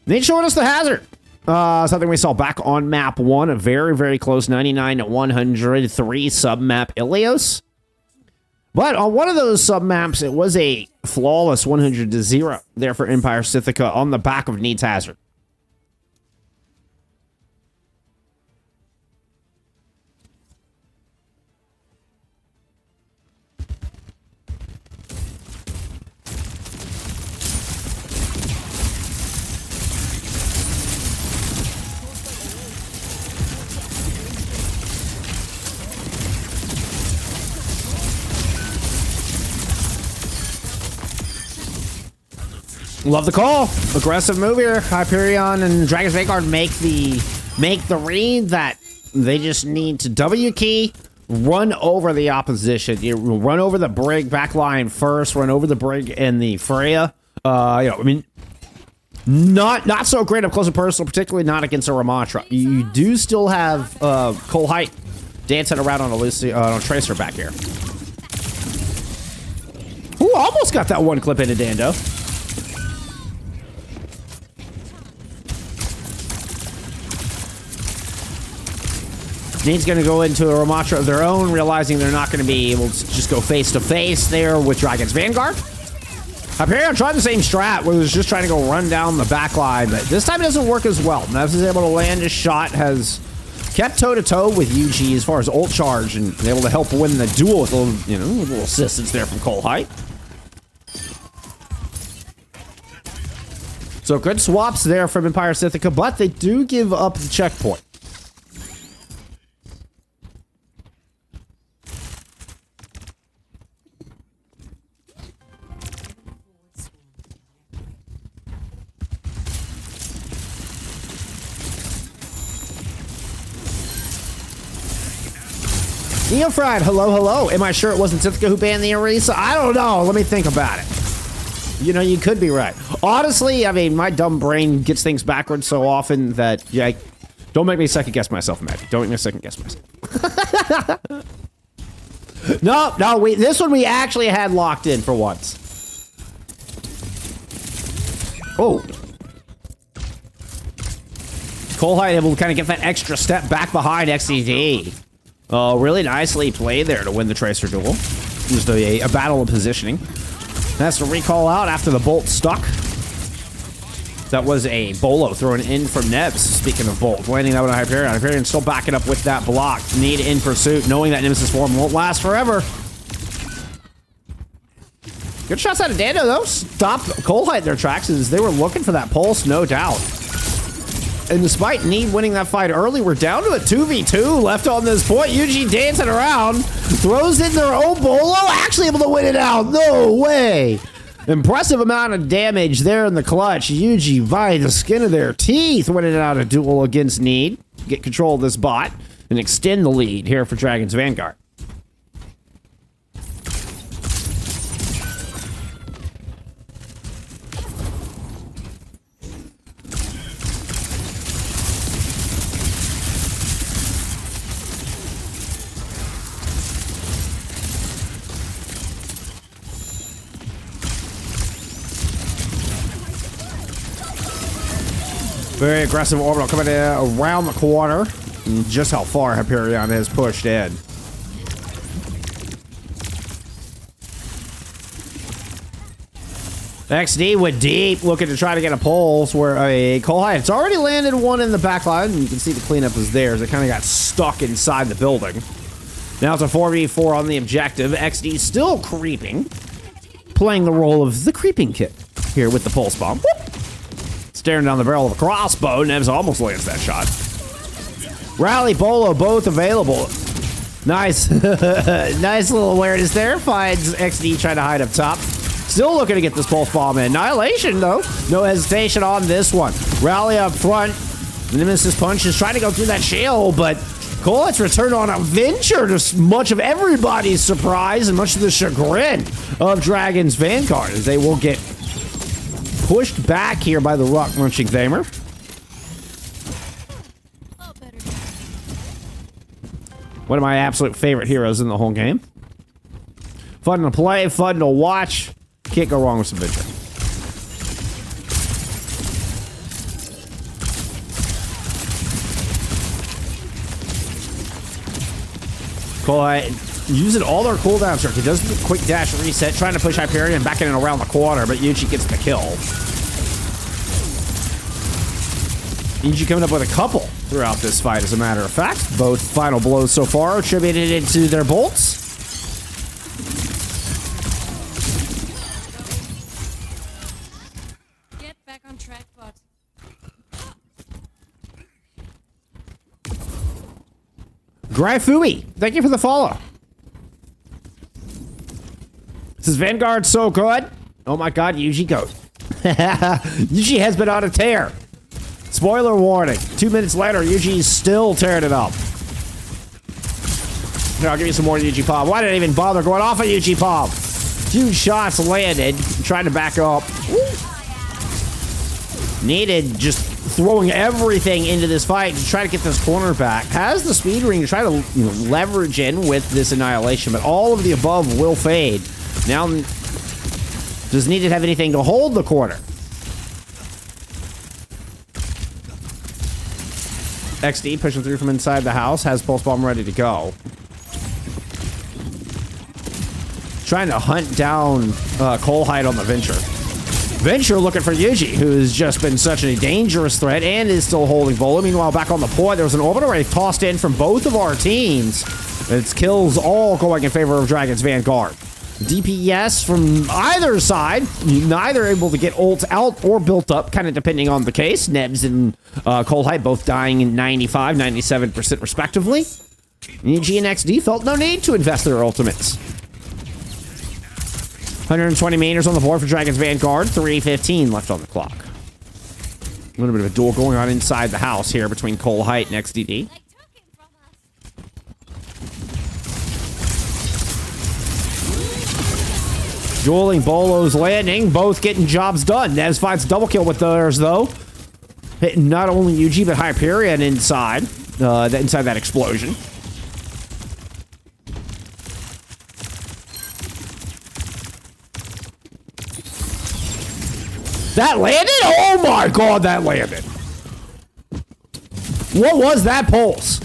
They showed us the hazard. Something we saw back on map 1, a very, very close 99 to 103 sub-map Ilios. But on one of those sub-maps, it was a flawless 100 to 0 there for Empire Scythica on the back of Need's hazard. Love the call. Aggressive move here. Hyperion and Dragon's Vanguard make the read that they just need to W key, run over the opposition. You run over the Brig backline first, run over the Brig and the Freya. I mean, not so great up close and personal, particularly not against a Ramatra. You do still have Cole Height dancing around on a Tracer back here. Ooh, almost got that one clip into Dando. Need's going to go into a Ramatra of their own, realizing they're not going to be able to just go face-to-face there with Dragon's Vanguard. Hyperion tried the same strat, where it was just trying to go run down the back line, but this time it doesn't work as well. Nevs is able to land his shot, has kept toe-to-toe with UG as far as ult charge, and been able to help win the duel with a little, with a little assistance there from Cole Height. So good swaps there from Empire Scythica, but they do give up the checkpoint. Neofried, hello, hello. Am I sure it wasn't Scythica who banned the Erisa? I don't know. Let me think about it. You know, you could be right. Honestly, I mean, my dumb brain gets things backwards so often that, yeah, don't make me second guess myself, Maddie. Don't make me second guess myself. No, this one we actually had locked in for once. Oh. Cole Height able to kind of get that extra step back behind XCD. Really nicely played there to win the Tracer duel. Just a battle of positioning. That's the recall out after the bolt stuck. That was a bolo thrown in from Nebs. Speaking of bolt, landing that with a Hyperion. Hyperion still backing up with that block. Need in pursuit, knowing that Nemesis form won't last forever. Good shots out of Dando, though. Stopped Cole Height in their tracks as they were looking for that pulse, no doubt. And despite Need winning that fight early, we're down to a 2v2 left on this point. UG dancing around, throws in their own bolo, actually able to win it out. No way. Impressive amount of damage there in the clutch. UG by the skin of their teeth winning out a duel against Need. Get control of this bot and extend the lead here for Dragon's Vanguard. Very aggressive orbital coming in around the corner. And just how far Hyperion has pushed in. XD with deep, looking to try to get a pulse where a Cole Height. It's already landed one in the back line. You can see the cleanup was there as it kind of got stuck inside the building. Now it's a 4v4 on the objective. XD still creeping. Playing the role of the creeping kid here with the pulse bomb. Whoop. Staring down the barrel of a crossbow. Nevs almost lands that shot. Rally, Bolo, both available. Nice. Nice little awareness there. Finds XD trying to hide up top. Still looking to get this pulse bomb in. Annihilation, though. No hesitation on this one. Rally up front. Nemesis Punch is trying to go through that shield, but Cole Height's return on a venture to much of everybody's surprise and much of the chagrin of Dragon's Vanguard as they will get pushed back here by the rock munching Thamer. One of my absolute favorite heroes in the whole game. Fun to play, fun to watch. Can't go wrong with some Venture. Cole Height using all their cooldowns here. He does the quick dash reset, trying to push Hyperion back in and around the corner, but Yuji gets the kill. Yuji coming up with a couple throughout this fight, as a matter of fact. Both final blows so far attributed into their bolts. Get back on track, bot. Gryfui, thank you for the follow. This is Vanguard so good. Oh my god, Yuji goes. Yuji has been on a tear. Spoiler warning. 2 minutes later, Yuji's still tearing it up. Here, I'll give you some more Yuji Palm. Why did I even bother going off of Yuji Palm? Huge shots landed. Trying to back up. Needed just throwing everything into this fight to try to get this corner back. Has the speed ring to try to leverage in with this annihilation, but all of the above will fade. Now, does Needed have anything to hold the corner? XD pushing through from inside the house, has Pulse Bomb ready to go. Trying to hunt down Coal Height on the Venture. Venture looking for Yuji, who's just been such a dangerous threat and is still holding Bolo. Meanwhile, back on the point, there was an orbital ray tossed in from both of our teams. It's kills all going in favor of Dragon's Vanguard. DPS from either side, neither able to get ults out or built up, kind of depending on the case. Nebs and Coal Height both dying in 95, 97% respectively. EG and XD felt no need to invest their ultimates. 120 meters on the board for Dragon's Vanguard, 3:15 left on the clock. A little bit of a duel going on inside the house here between Coal Height and XDD. Dueling Bolo's landing, both getting jobs done. Nebs finds double kill with theirs, though. Hitting not only UG, but Hyperion inside, inside that explosion. That landed? Oh my god, that landed. What was that pulse?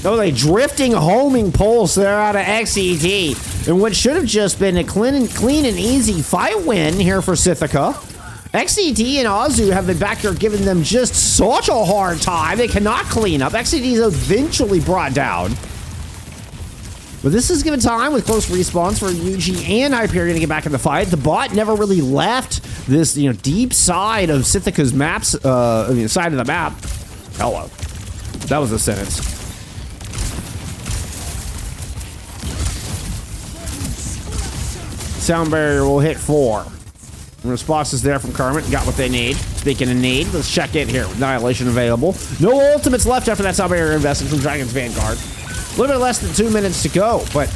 Oh, they drifting, homing pulse there out of XED. And what should have just been a clean and easy fight win here for Scythica. XED and Azu have been back here giving them just such a hard time. They cannot clean up. XED is eventually brought down. But this is given time with close respawns for UG and Hyperion to get back in the fight. The bot never really left this, deep side of Scythica's maps, side of the map. Hello. That was a sentence. Sound barrier will hit 4. Response is there from Kermit. Got what they need. Speaking of need, let's check in here with Annihilation available. No ultimates left after that sound barrier invested from Dragon's Vanguard. A little bit less than 2 minutes to go, but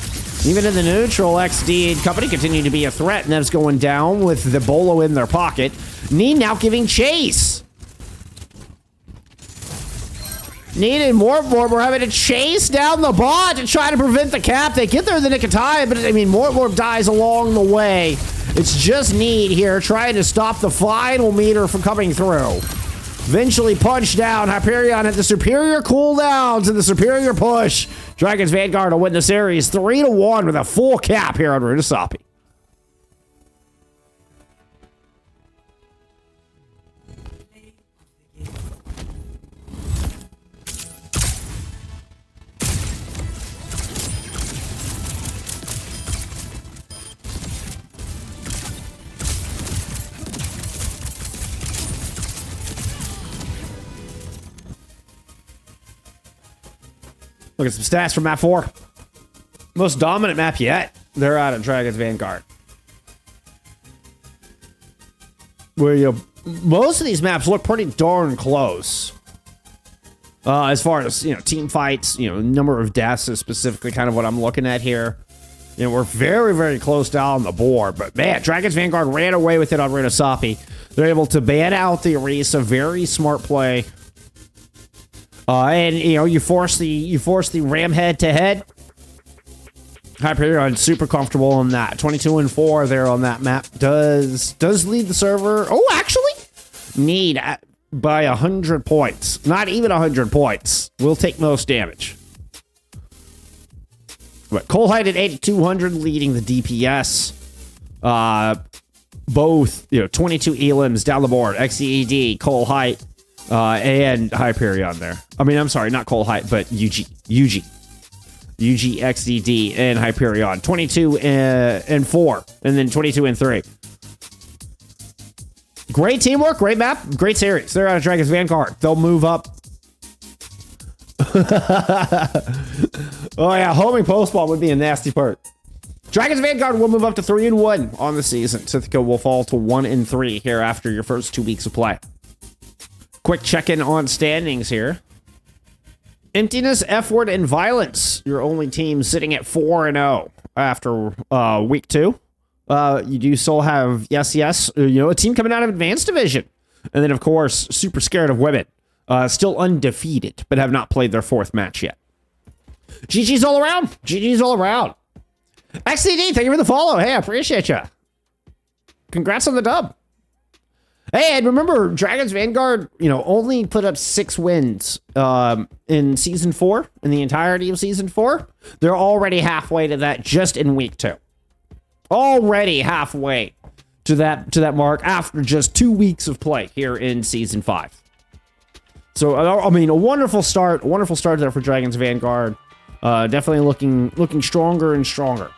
even in the neutral, XD and company continue to be a threat. Nev's going down with the Bolo in their pocket. Need now giving chase. Need and Mortmore, we're having to chase down the bot to try to prevent the cap. They get there in the nick of time, but Mortmore dies along the way. It's just Need here trying to stop the final meter from coming through. Eventually punched down. Hyperion at the superior cooldowns and the superior push. Dragon's Vanguard will win the series 3-1 with a full cap here on Runasapi. Look at some stats from map 4. Most dominant map yet. They're out of Dragon's Vanguard. Where most of these maps look pretty darn close. As far as team fights, number of deaths is specifically kind of what I'm looking at here. We're very, very close down the board. But man, Dragon's Vanguard ran away with it on Runasapi. They're able to ban out the Orisa. Very smart play. And you force the ram head to head. Hyperion super comfortable on that. 22-4 there on that map. Does lead the server. Oh, actually, Need by 100 points. Not even 100 points. Will take most damage. But Coal Height at 8,200 leading the DPS. Both 22 elims down the board. XED, Coal Height. And Hyperion there. I'm sorry, not Coal Height, but UG, XDD, and Hyperion. 22 and 4, and then 22 and 3. Great teamwork, great map, great series. They're out of Dragon's Vanguard. They'll move up. Oh yeah, homing post-ball would be a nasty part. Dragon's Vanguard will move up to 3-1 on the season. Scythica will fall to 1-3 here after your first 2 weeks of play. Quick check-in on standings here. Emptiness, F-Word, and Violence. Your only team sitting at 4-0 after week 2. You do still have Yes, a team coming out of Advanced Division. And then, of course, Super Scared of Women. Still undefeated, but have not played their 4th match yet. GG's all around. GG's all around. XCD, thank you for the follow. Hey, I appreciate you. Congrats on the dub. Hey, and remember, Dragon's Vanguard, you know, only put up 6 wins in Season 4, in the entirety of Season 4. They're already halfway to that just in Week 2. Already halfway to that mark after just 2 weeks of play here in Season 5. So, I mean, a wonderful start there for Dragon's Vanguard. Definitely looking stronger and stronger.